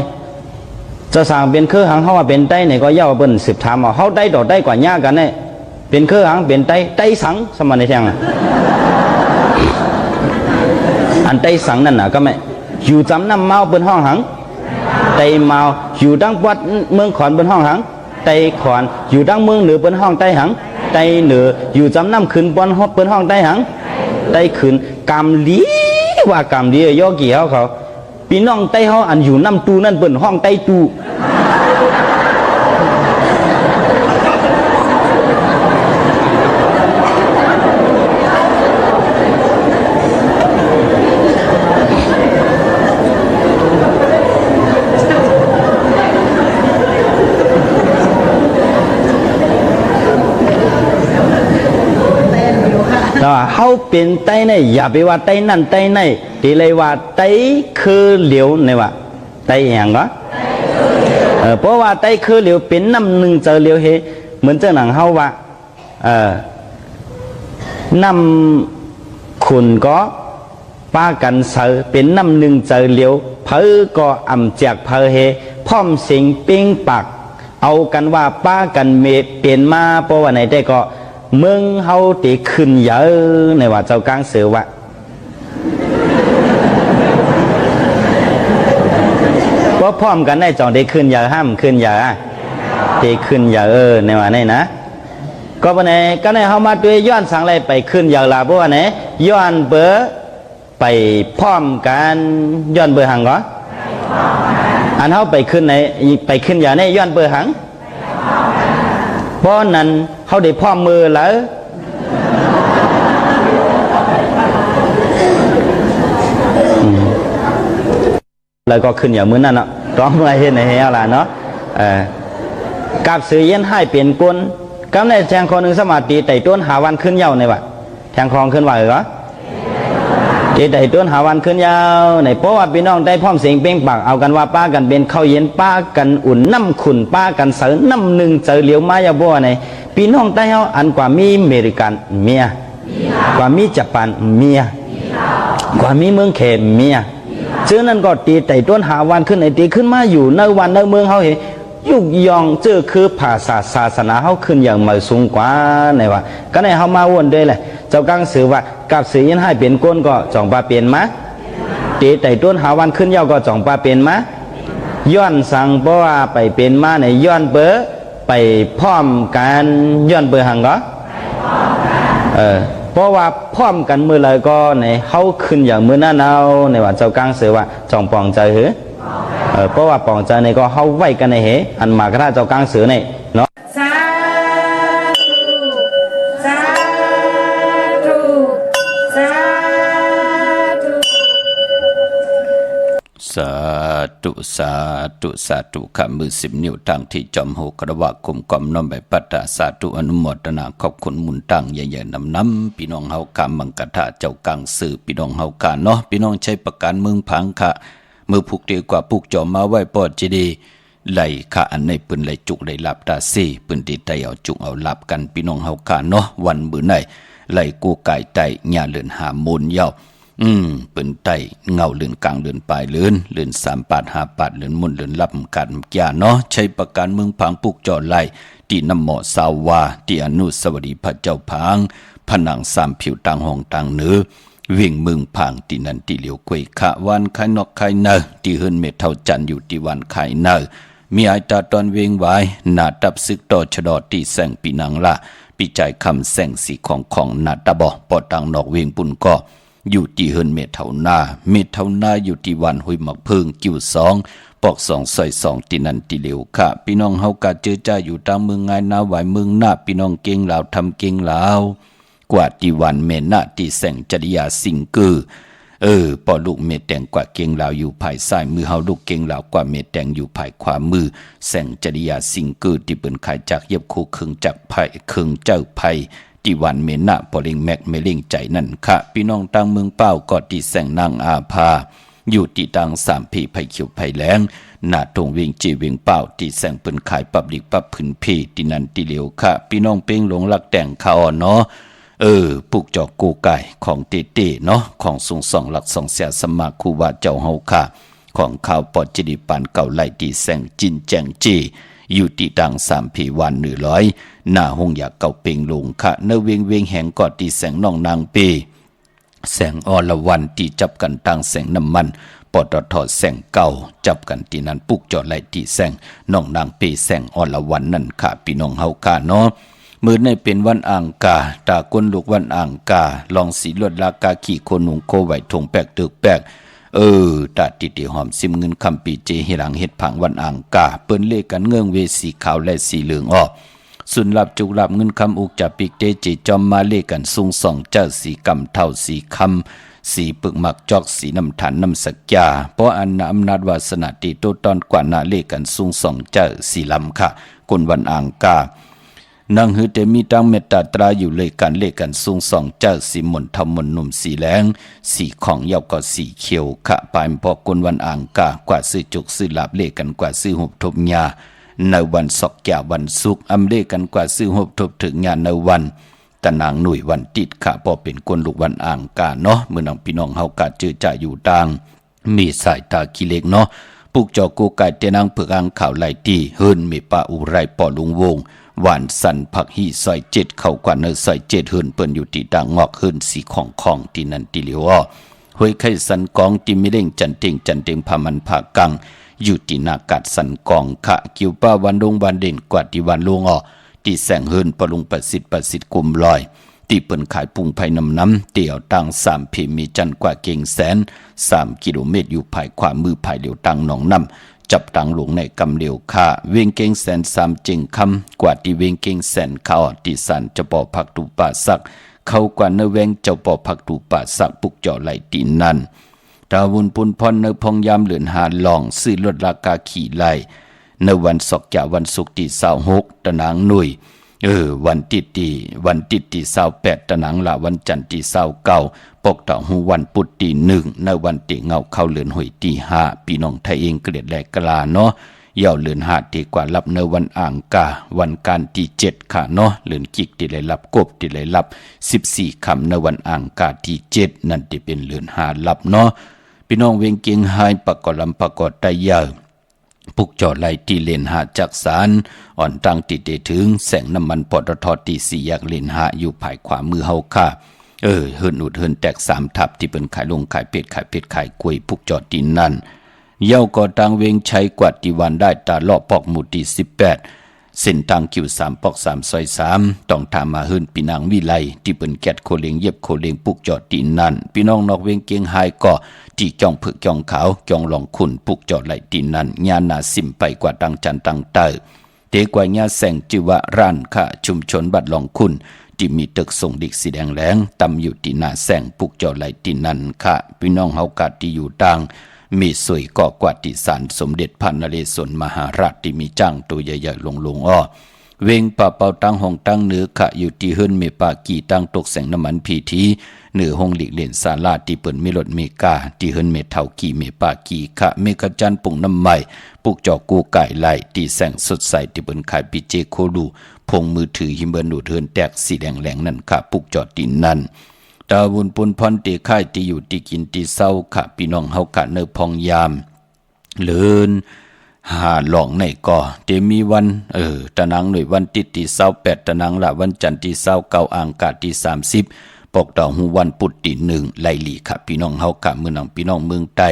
จะสั่งเป็นเครื่องหังเขาว่าเป็นไต้เนี่ยก็เย่าเป็นสืบถามว่าเขาได้ดอกได้กว่าย่ากันเนี่ยเป็นเครื่องหังเป็นไต้สังสมัยในแทงอันไต้สังนั่นน่ะก็ไม่อยู่จำน้ำเมาเป็นห้องหังไต้เมาอยู่ดังวัดเมืองขอนเป็นห้องหังไต้ขอนอยู่ดังเมืองเหนือเป็นห้องไต้หังไต้เหนืออยู่จำน้ำขึ้นบนห้องเป็นห้องไต้หังไต้ขึ้นกำลีว่ากำลีย่อกี่เขาพี่น้องไต้เขาอันอยู่น้ำตูนั่นเป็นห้องไต้ตูเขาเป็นไต้ในอย่าไปว่าไต้นั่นไต้ในทีเลยว่าไต้คือเหลียวในว่าไต้อย่างก็เพราะว่าไต้คือเหลียวเป็นน้ำหนึ่งเจอเหลียวเฮเหมือนเจ้าหนังเขาว่าน้ำขุนก็ป้ากันเสือเป็นน้ำหนึ่งเจอเหลียวเพอก็อ่ำแจกเพอเฮพร้อมสิงปิ้งปักเอากันว่าป้ากันเมเปลี่ยนมาเพราะว่าไหนได้ก็เมืองเฮาตีขึ้นเยอะในว่าเจ้ากลางเสือวะก็พร้อมกันได้จองได้ขึ้นเยอะห้ามขึ้นเยอะตีขึ้นเยอะในว่าไหนนะก็วันไหนก็ในเฮามาด้วยย้อนสั่งอะไรไปขึ้นเยอะละเพราะว่าไหนย้อนเบอร์ไปพร้อมกันย้อนเบอร์หังก็อันเฮาไปขึ้นในไปขึ้นเยอะในย้อนเบอร์หังเพราะนั้นเขาได้พ่อมือแล้วแล้วก็ขึ้นอย่างมือนั่นเนาะร้องอะไรเห็นในเฮียอะไรเนาะกับสื่อเย็นให้เปลี่ยนกลกำในแทงคอหนึ่งสมาธิไต่ต้นหาวันขึ้นยาวในวะแทงคลองขึ้นไหวเหรอที่ไต่ต้นหาวันขึ้นยาวในเพราะว่าพี่น้องได้พร้อมเสียงเป้งปากเอากันว่าป้ากันเป็นข้าวเย็นป้ากันอุ่นน้ำขุ่นป้ากันเสือน้ำหนึ่งเจอเหลียวมายาบัวใน พี่น้องใต้เฮาอันกว่ามีอเมริกันเมียกว่ามีญี่ปุ่นเมียกว่ามีเมืองเขมเมียซึ่งนั่นก็ตีแต่ต้นหาวันขึ้นไอตีขึ้นมาอยู่ในวันในเมืองเฮาเห็นยุกยองเจอคือภาษาศาสนาเฮาขึ้นอย่างมาสูงกว่าในว่าก็ในเฮามาวนด้วยแหละเจ้ากังสือว่ากับสือยันให้เป็นก้นก็จ่องปลาเป็นมะตีแต่ต้นหาวันขึ้นยาวก็จ่องปลาเป็นมะย้อนสั่งเพราะว่าไปเป็นมาในย้อนเบอไปพร้อมกันย้อนเบอหังก็เพราะว่าพร้อมกันมือเลยก็ในเฮาขึ้นอย่างมือหน้าเนาในว่าเจ้ากังสือว่าจ่องปองใจหือเพราะว่าปองใจในก็เฮาไว้กันในเหอันมากระทาเจ้ากังสือในเนาะสาธุสาธุสาธุ สาธุสาธุสาธุข้ามือ10 นิ้วตั้งที่จอมโหกระวะคุมกอมน้อมใบปัตตาสาธุอนุโมทนาขอบคุณมุนตั้งใหญ่ๆน้ำพี่น้องเฮากามังกะทะเจ้ากังสือพี่น้องเฮากาเนาะพี่น้องใช้ประกันเมืองพังค่ะมือผูกเดียวกว่าผูกจอมมาไว้ปอดจีดีไหลค่ะอันในปืนไหลจุกไหลหลับตาซี่ปืนตีไตเอาจุกเอาหลับกันพี่น้องเฮากาเนาะวันมื้อไหนไหลกูไก่ไตหญ้าเลือนหามูลเย้าปืนไตเงาเลือนกลางเลือนปลายเลือน3 ปาด5 ปาดเลือนมุนเลือนลับกันยาเนาะใช้ประกันเมืองพังผูกจอไหลที่น้ำหมอสาวาที่อนุสาวรีย์พระเจ้าพังผนัง3 ผิวต่างห้องต่างเนื้อวิ่งมึงผางที่นันที่เหลียวกวยขะวันไข่นอกไข่เนอที่เฮินเมเท่าจันอยู่ที่วันไข่เนอมีอาตาตอนเวงไว้หนาตับซึกต่อชดอที่แสงปีนังละปีใจคำแสงสีของหนาตาบอปอตังนอกเวงปุ่นก็อยู่ที่เฮินเมเท่านาอยู่ที่วันหุยหมักเพิงกิ้ว2 ปอก2 ซอย2ที่นันที่เหลียวขะพี่น้องเฮากะเจอจ้าอยู่ตามเมืองไงนาไหวเมืองหน้าพี่น้องเก่งลาวทำเก่งลาวกว่าที่วันเมนาที่แสงจริยาสิงกือปอลูกเมแดงกว่าเก่งลาวอยู่ภายซ้ายมือเฮาลูกเก่งลาวกว่าเมแดงอยู่ภายขวามือแสงจริยาสิงกือที่เปิ้นขายจากเย็บคู่ครึ่งจากไผครึ่งเจ้าไผที่วันเมนาปอลิงแม็กเมลิงใจนั่นค่ะพี่น้องต่างเมืองเป้าก็ที่แสงนางอาภาอยู่ที่ต่าง3 พี่ไผเขียวไผแหลงหน้าตรงเวียงจีเวียงเป้าที่แสงเปิ้นขายปับลิกปับพื้นพี่ที่นั่นที่เหลียวค่ะพี่น้องเป้งหลงรักแต่งเขาเนาะปลูกจอกกูไก่ของเต้ๆเนาะของสูง2 หลัก2 เสียสมาคูว่าเจ้าเฮาค่ะของข่าวปอดจิริปานเก่าไล่ตีแสงจินแจงจีอยู่ที่ดัง3 ผีวัน100หน้าห้องอยากเก่าเป่งลงค่ะเนเวงแหงกอดตีแสงน้องนางปีแสงอรวันที่จับกันตั้งแสงน้ำมันปตท.แสงเก่าจับกันที่นั้นปลูกจอไล่ตีแสงน้องนางปีแสงอรวันนั่นค่ะพี่น้องเฮาค่ะเนาะมื้อในเป็นวันอ่างกาตากวนลูกวันอ่างกาลองสีลวดลากาขี่โคนุงโคไหวทงแปกตึกแปกตาติติหอมซิมเงินคำปีเจหิหลังเฮ็ดผังวันอ่างกาเปิ้นเลขกันเงื่องเวสีขาวและสีเหลืองออกสุนลับจุกลับเงินคำอุกจับปีกเตจิจอมมาเลขกันซุงส่องเจ้าสีกำเท่าสีคำสีปึกหมักจอกสีน้ำฐานน้ำสักยาเพราะอันอำนาจวาสนาติโตตอนกว่านาเลขกันซุงส่องเจ้าสีลำค่ะคนวันอ่างกานางฮือเตมีตั้งเมตตาตราอยู่เลยกันเลกันสูง2 เจ้าสีมนทำมนหนุ่มสีแหลงสีของเยาวก็สีเขียวขะปายพอกนวันอ่างกากว่าซื้อจุกซื้อลาบเลกันกว่าซื้อหุบทบยาในวันศกแก่วันสุกอำเลกันกว่าซื้อหุบทบถึงงานในวันตะนางหนุ่ยวันติดขะพอเป็นคนลูกวันอ่างกาเนาะเมื่อน้องพี่น้องเฮากะเจอจ่าอยู่ต่างมีสายตาขี้เล็กเนาะปลูกจอกูไก่เตนางเผือกอ่างข่าวไหลตีเฮิรนมีปะอุไรปอลุงวงหวานสันผักฮีซอย7เข้ากว่าเนอซอย7เฮิรนเปิ้นอยู่ที่ต่างงอกเฮิรนสีของที่นั่นที่เหลียวห้วยไข่สันกองที่มิเล่งจันเต็งพามันผากังอยู่ที่นากัดสันกองขะคิวป้าวันดงวันเด่นกว่าที่วันลวงที่แสงเฮิรนปลุงประสิทธิ์กุมลอยที่เปิ้นขายปุงไผ่น้ำเตี่ยวตัง3 ผีมีจันกว่าเก่งแสน3 กิโลเมตรอยู่ภายขวามือภายเหลียวตังหนองน้ำจับตังหลวงในกำเหลียวค่าเวียงเก่งแสน3 จิงคำกว่าที่เวียงเก่งแสนเขาที่สันจะปอพักตูป่าสักเข้ากว่าเนเวงเจ้าปอพักตูป่าสักปุกเจาะไหลตีนั่นดาวุนปุนพรเนพองยามเหลือนหาลองซื้อลดราคาขี่ไหลในวันศกจากวันศุกร์ที่26ตะนางหนุ่ยวันติดที่28ตะหนังละวันจันทร์ที่29ปกต่อหูวันพุธที่1ในวันติเงาเข้าเลือนหอยที่5พี่น้องไทยเองเกลียดแลกกลาเนาะ เย่าเลือนหาดีกว่ารับในวันอ่างกาวันการที่7ค่ะเนาะเลือนกิกที่ได้รับกบที่ได้รับ14คำในวันอ่างกาที่7นั่นที่เป็นเลือนหารับเนาะพี่น้องเวียงเกียงไฮประกอบลำประกอบไตยาวปุกจอดไหลที่เลนหาจักสารอ่อนตังติดได้ถึงแสงน้ำมันปตทที่4แยกเลนหาอยู่ภายขวามือเฮาค่ะเฮินอุดเฮินแตก3ทับที่เป็นขายลงขายเป็ดขายกล้วยปุกจอดที่นั่นเย้าก่อตังเวงชัยกวาดที่วันได้ตาเลาะปอกหมู่ที่18เส้นทางคิว3ปอก3ซอย3ต้องถามมาเฮินปีนางวิไลที่เป็นแกดโคเลงเย็บโคเลงปุกจอดที่นั่นพี่น้องนอกเวงเกียงไฮก็ที่จ้องผึกจ้องขาวจ้องหลองขุนปุกจอดไหลตีนนั้นญาณาสิมไปกว่าดังจันตังเตอเตกว่าญาแสงจิวะร้านค่ะชุมชนบัดหลองขุนที่มีตึกส่งดิกสีแดงแหลงตำอยู่ที่หน้าแสงปุกจอดไหลตีนนั้นค่ะพี่น้องเฮากาที่อยู่ดังมีสวยก่อกว่าที่ศาลสมเด็จพระนเรศวรมหาราชที่มีจ้างตัวใหญ่ๆลงอ้อเวงป่าเป่าตั้งห้องตั้งเหนือขะอยู่ที่เฮิรนเมปากีตั้งตกแสงน้ำมันพีทีเหนือห้องหลีกเล่นศาลาที่เปิดมีรถเมกาที่เฮิรนเมเท่ากีเมปากีขะเมกจันปุ่งน้ำใหม่ปุกจอกูไก่ไหลที่แสงสดใสที่เปิดขายปิเจโคลูพงมือถือหิมเบินดูดเฮิรนแตกสีแดงแหลงนั่นขะปุกจอดดินนั่นตาวุนปุนพรเตค่ายที่อยู่ที่กินที่เศร้าขะพี่น้องเฮากะเนอพองยามเลินหาหลองในก่อเตมีวันตะนังหน่วยวันติดที่28ตะนังละวันจันทร์ที่29อ่างกาที่30ปกดอกหูวันปุตติ1ไลลีค่ะพี่น้องเฮากะเมืองพี่น้องเมืองใต้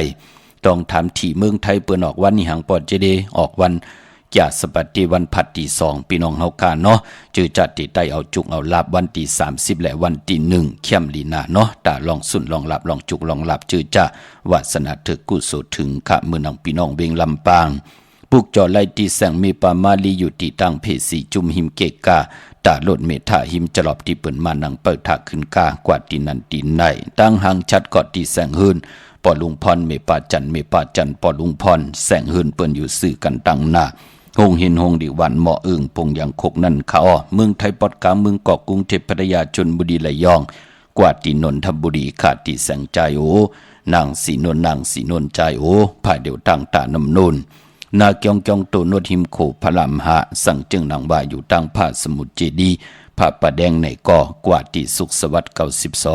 ต้องถามที่เมืองไทยเปิ้นออกวันนี้หังปอดเจเดออกวันจะสปัดที่วันผัดที่2พี่น้องเฮากะเนาะจือจัดที่ใต้เอาจุกเอาลาบวันที่30และวันที่1เข้มลีนาเนาะตาลองสุนลองลาบลองจุกลองลาบจือจ้าวาสนาถึกกุศลถึงค่ะเมืองพี่น้องเวงลำปางปุกจอไลที่แสงมีปามาลีอยู่ที่ตั้งเพสีจุมหิมเกกาตาโลดเมธาหิมจลอบที่เปิ่นมานังเปิดถักขึ้นกากว่าที่นันตีนในตั้งหางชัดกอดที่แสงหืนปอลุงพรเมปาจันปอลุงพรแสงหืนเปิ่นอยู่สื่อกันตั้งหน้าหงเห็นหงดิวันเหมาะอึ่งปงยังคกนั่นเขาเมืองไทยปอดกลางเมืองเกาะกรุงเทพพัทยาชลบุรีระยองกว่าที่นนทบุรีขาดที่แสงใจโอนางสีนนใจโอภายเดียวตั้งตานำนูนนาเกียงโตโนดหิมโขพลามหะสั่งจึงนางว่าอยู่ตั้งผ้าสมุทรเจดีพระประแดงในก่อกว่าที่สุขสวัสดิ์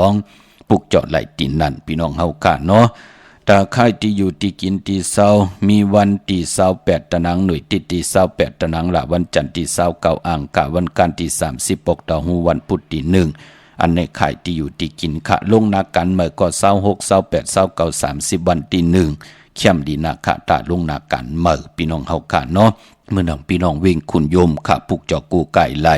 92ปุกเจาะไหลตีนนั่นพี่น้องเฮากะเนาะตาค่ายที่อยู่ที่กินที่เศร้ามีวันที่28ตะนังหน่วยติดที่28ตะนังละวันจันทร์ที่29อ่างกะวันการที่30ปกต่อหูวันพุธที่1อันในค่ายที่อยู่ที่กินขะลงนากันเมื่อก็26 28 29 30วันที่1เข้มดีนาคาตาลงนากันเมื่อพี่น้องเฮากะเนาะเมื่อน้องพี่น้องเวงคุณโยมขะปุกจอกูไก่ไหล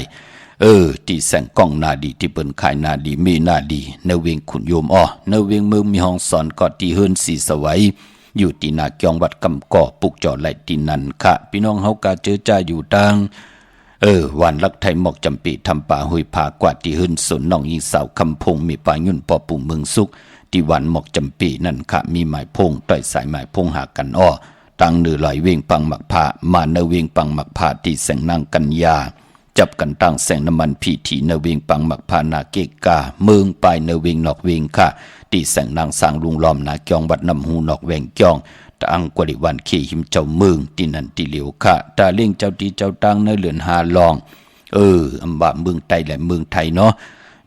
ที่แสงกล้องนาดีที่เปิ้นขายนาดีมีนาดีในเวงขุนโยมในเวงเมืองมีห้องสอนกอดที่เฮิรนสีสวัยอยู่ที่นาเกียงวัดกำก่อปุกจอไหลตีนันค่ะพี่น้องเฮากะเจอจ้าอยู่ตังวันลักไทยหมอกจำปีทำป่าหุยผากว่าที่เฮิรนสนน้องยิงสาวคำพงมีป่ายุ่นปอปุ่มเมืองสุขที่วันหมอกจำปีนั่นค่ะมีหมายพงต่อยสายหมายพงหากันตังเนือลอยเวงปังหมักผ้ามาเนเวงปังหมักผ้าที่แสงนางกัญญาจับกันตั้งแสงน้ำมันพีทีเนเวงปังหมักพานาเกกาเมืองปลายเนเวงนอกเวงค่ะตีแสงนางสร้างลุงล้อมนาเกียงวัดน้ำหูนอกแวงเกียงตั้งกวดิวันขี่หิมเจ้าเมืองตีนันตีเหลียวค่ะตาเลี้ยงเจ้าตีเจ้าตังเนเหลือนหาลองอำบะเมืองไทยและเมืองไทยเนาะ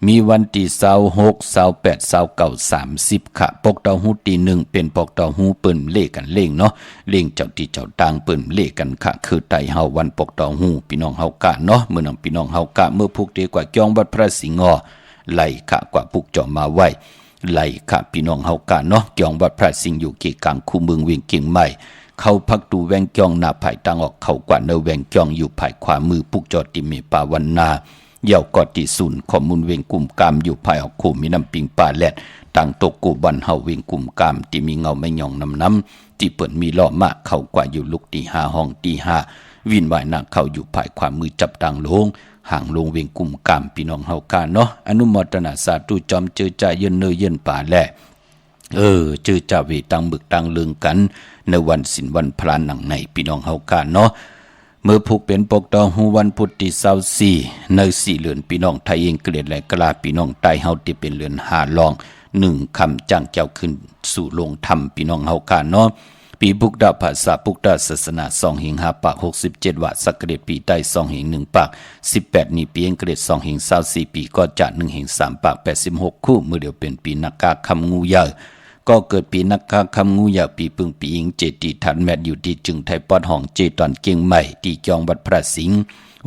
มีวันที่26 28 29 30ค่ะปกเต้าหู้ตี1เป็นปกเต้าหู้เปิ้นเลขกันเล่งเนาะเล่งเจ้าที่เจ้าต่างเปิ้นเลขกันค่ะคือไตเฮาวันปกเต้าหู้พี่น้องเฮากะเนาะเมื่อน้องพี่น้องเฮากะเมื่อพุกเดีกว่าจองวัดพระสิงห์ไหลค่ะกว่าพุกจอมาไว้ไหลค่ะพี่น้องเฮากะเนาะจองวัดพระสิงห์อยู่เกกลางคูเมืองเวียงเกียงใหม่เขาพักดูแวงจองหน้าภายตังออกเขากว่าเนแวงจองอยู่ภายขวามือพุกจอติเมปาวันนาเย่ากอดที่ศูนย์ข้อมูลเวงกลุ่มกามอยู่ภายออกคู่มีน้ำปิงป่าแลดต่างตกกูบันเฮาเวงกลุ่มกามที่มีเงาไม่หย่องน้ำที่เปิดมีล้อมากเข้ากว่าอยู่ลุกที่5ห้องที่5วินวายนาเข้าอยู่ภายความมือจับต่างลงห่างลงเวงกลุ่มกามพี่น้องเฮากาเนาะอนุโมทนาสาธุจอมเจอจ่าเยินเนยเยินป่าแลเจอจ่าเวตังบึกตังเลืองกันในวันศิลวันพลานหนังในพี่น้องเฮากาเนาะเมื่อผูกเป็นปกตองหูวันพุธที่24ใน4เดือนพี่น้องไทยเองเกลียดและกลาพี่น้องใต้เฮาที่เป็นเดือน5ลอง1คำจ้างเจ้าขึ้นสู่โรงธรรมพี่น้องเฮากะเนาะ ปีพุกดาภาษาพุกดาศาสนา2 หิง5 ปาก 67 วัสักเกรดปีใต้2 หิง1 ปาก 18 นี่ปีอังกฤษ2 หิง24 ปีก็จะ1 หิง3 ปาก 86 คู่มือเดียวเป็นปีนักกาคำงูใหญ่ก็เกิดปีนักกาคำงูใหญ่ปีปึงปีอิงเจตีทันแมทอยู่ที่จึงไทยปอดห้องเจตอนเกียงใหม่ที่จองวัดพระสิงห์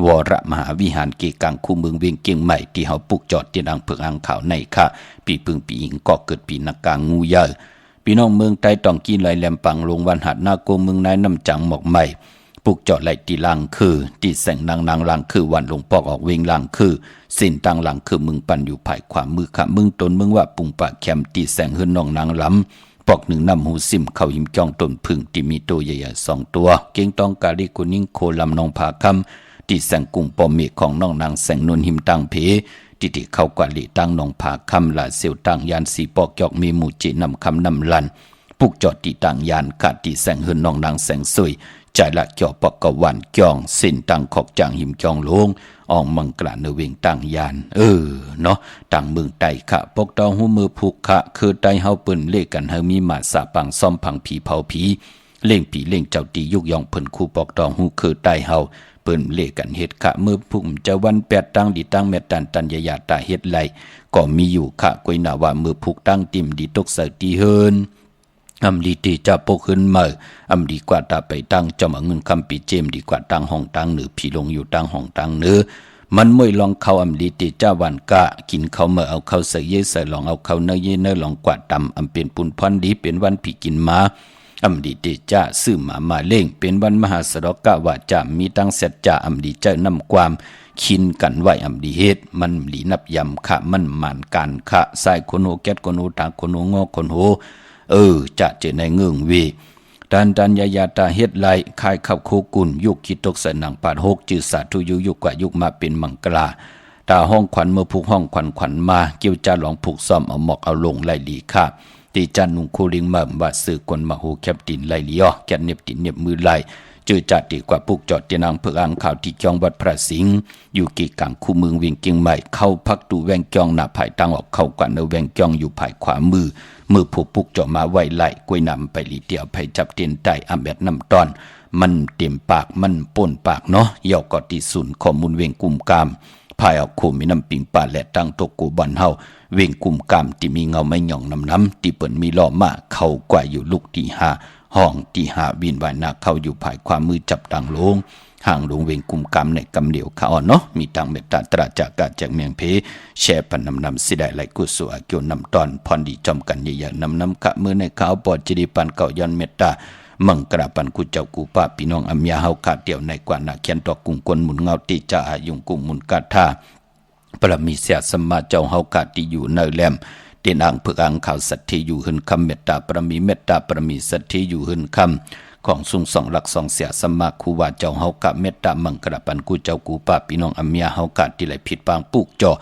วรมหาวิหารเกกังคู่เมืองเวียงเกียงใหม่ที่เฮาปลูกจอดที่ดังเพิงอ่างขาวในค่ะปีปึงปีอิงก็เกิดปีนักกางูใหญ่พี่น้องเมืองใต้ต้องกินไหลแหลมปังลงวันหัดนาโกเมืองนายน้ำจังหมอกใหม่ปลูกจอดไหลตีลังคือตีแสงนางลังคือวันหลวงปอกออกเวงลังคือสินตังลังคือมึงปันอยู่ภายขวามือขะมึงตนมึงว่าปุงปะแคมตีแสงเฮือนน้องนางล้ำปอกหนึ่งน้ำหูซิมเข้าหิมจ้องต้นพึ่งที่มีตัวใหญ่ๆ2 ตัวเก่งต้องกาลิกุนิ่งโคลำนองผาคำตีแสงกุ่งปอมเมฆของน้องนางแสงนวลหิมตังเพที่เข้ากว่าลีตั้งนองผาคำลาเสียวตั้งยานสีปอกจอกมีหมู่จีนำคำนำลันปุกจอดตีต่างยานกาดตีแสงเฮือนน้องนางแสงสวยใจละเกี่ยวปอกกวันจองสินตังขอกจางหิมจองลงอองมังกลาเนเวงต่างยานเนาะต่างเมืองไตขะปกตองหูมือผูกขะคือไตเฮาเปิ้นเลขกันเฮามีมาสาปังซ่อมพังผีเผาผีเล่งผีเล่งเจ้าตียุกยองเพิ่นคู่ปอกตองหูคือไตเฮาเปิ้นเลกันเฮ็ดขะมือพุ่มจะวัน8ตั้งดีตั้งแม่ตันยาตาเฮ็ดไหลก็มีอยู่ขะกวยหน้าว่ามือผูกตั้งติ่มดีตกเสตีเฮินอำดีตีจะปกขึ้นมาอำดีกว่าตาไปตั้งจะมาเงินคำปีเจมดีกว่าตั้งห้องตั้งเหนือผีลงอยู่ตั้งห้องตั้งเนื้อมันไม่ลองเข้าอำดีตีจ้าวันกะกินเขาเมื่อเอาเข้าใส่เยใส่ลองเอาเข้าเนื้อเยเนื้อลองกว่าตำอำเป็นปุนพรดีเป็นวันผีกินมาอำดีตีจ้าซื้อมาเล่งเป็นวันมหาสรกะว่าจะมีตั้งเสร็จจ่าอำดีเจ้านำความคินกันไหวอำดีเฮ็ดมันหลีนับยำขะมันหมานการขะใส่คนโหแก๊ดคนโหตาคนโหงอคนโหจะเจอในเงื่องวีดันยาตาเฮ็ดไหลคายขับโคกุลยุกคิดตกใส่หนังปาด6จือสาธุยุกว่ายุกมาเป็นมังกลาตาห้องขวัญเมื่อผูกห้องขวัญมาเกี่ยวจาหลองผูกซ่อมเอาหมอกเอาลงไหลหลีค่ะตีจันนุงโคลิงมาว่าซื้อกวนมาโหแคบตินไหลหลีแกนเน็บตินเน็บมือไหลเจอจัดดีกว่าปุกจอดเตียนางเพื่ออ่างข่าวที่จองวัดพระสิงห์อยู่กีกังคู่เมืองเวียงเกียงใหม่เข้าพักตูแวงจองหน้าภายตั้งออกเข้ากว่าเนแวงจองอยู่ภายขวามือผูกปุกจอมาไว้ไหลกล้วยนำไปลีเดียวไปจับเตียนใต้อำแบบน้ำตอนมันเต็มปากมันป่นปากเนาะเย่าก็ที่ศูนย์ข้อมูลเวียงกุมกามภายเอาโคมีน้ำปิงป่าและตั้งตกกูบันเฮาเวียงกุมกามที่มีเงาไม่หย่องน้ำที่เปิ่นมีล้อมาเข้ากว่าอยู่ลูกที่5ห้องที่5บินวายนาเข้าอยู่ภายความมือจับต่างลงห่างลงเวงกุมกรรมในกำเหลียวขาอ่อนเนาะมีตังเมตตาตราจากกาจากเมียงเพแช่ปันนำสิได้ไหลกุศลเกี่ยวนำตอนพรดีจอมกันใหญ่ๆนำขะมือในขาวปอดจิริปันเก่าย้อนเมตตามังกราปันกุเจ้ากูป้าพี่น้องอัมยาเฮาขาเดี่ยวในกว่านาเขียนตอกกุงกลหมุนเงาติจ่าอายุงกุงมุนกาธาปรมีเสียสมมาเจ้าเฮาขาที่อยู่เนแลมเตียนอ่างเพื่ออ่างข่าวสัตย์ที่อยู่หึนคำเมตตาปรมีเมตตาปรมีสัตย์ที่อยู่หึนคำของสุงสองหลักสองเสียสมาคูว่าเจ้าเฮากะเมตตามังกระปันกูเจ้ากูป้าพี่น้องอัมยาเฮากะที่ไหลผิดปางปุกจ่อ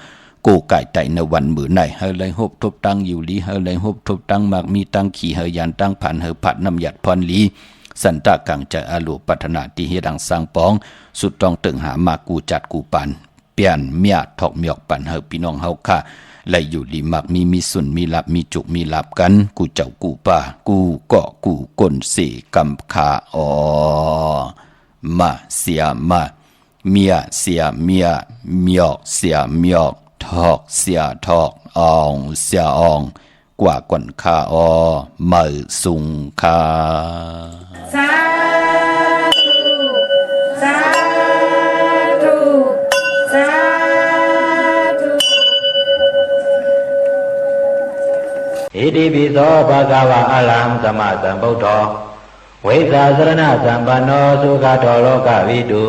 กูไก่ไตในวันมือไหนเฮเลยฮบทบตั้งอยู่ลีเฮเลยฮบทบตั้งมากมีตั้งขี่เฮยันตั้งผ่านเฮผัดน้ำหยัดพรลีสันตะกังใจอาลูปัฒนาที่เฮดังสร้างปองสุดต้องตึงหามากูจัดกูปันเปลี่ยนเมียถอกเมียกปันเฮพี่น้องเฮาค่ะไหลอยู่ลีมักมีสุนมีหลับมีจุกมีหลับกันกูเจ้ากูป่ากูเกาะกูก้นเสกำขามาเสียมาเมียเสียเมียเมียกเสียเมียกทอกเสียทอกอองเสียอองกว่าก่อนขามือสุงขาสาธุสาธุสาธุอิติปิโสภะคะวะอะระหังสัมมาสัมพุทโธเวสาสรณะสัมปันโนสุขโตโลกวิทู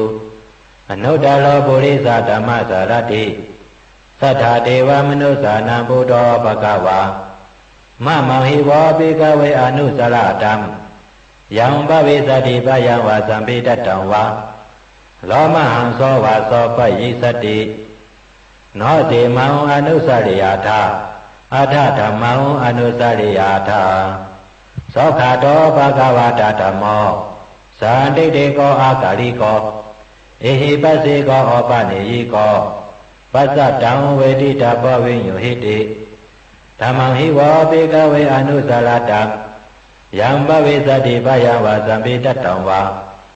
อนุตตโรปุริสธรรมสารถิสัทธาเทวมนุสสานังพุทโธภะคะวะมะมังหิวะภิกขเวอนุสรตัมยังภวิสติปยังวะสัมภิตัตตังวะโลมหังโสวะโสปยิสติโนติมังอนุสริยธาอัฏฐธัมมังอนุสริยธาโสขโตภะคะวะตะธัมโมสันติติโกอากาลิโกเอหิปัสสิโกอปะเนยิโกปัสสะตังเวทิตาภวิญโยหิติธัมมังหิวะภิกขเวอนุสรตัง ယံဘဝိသတိဘယဝသံပိတတံဝါ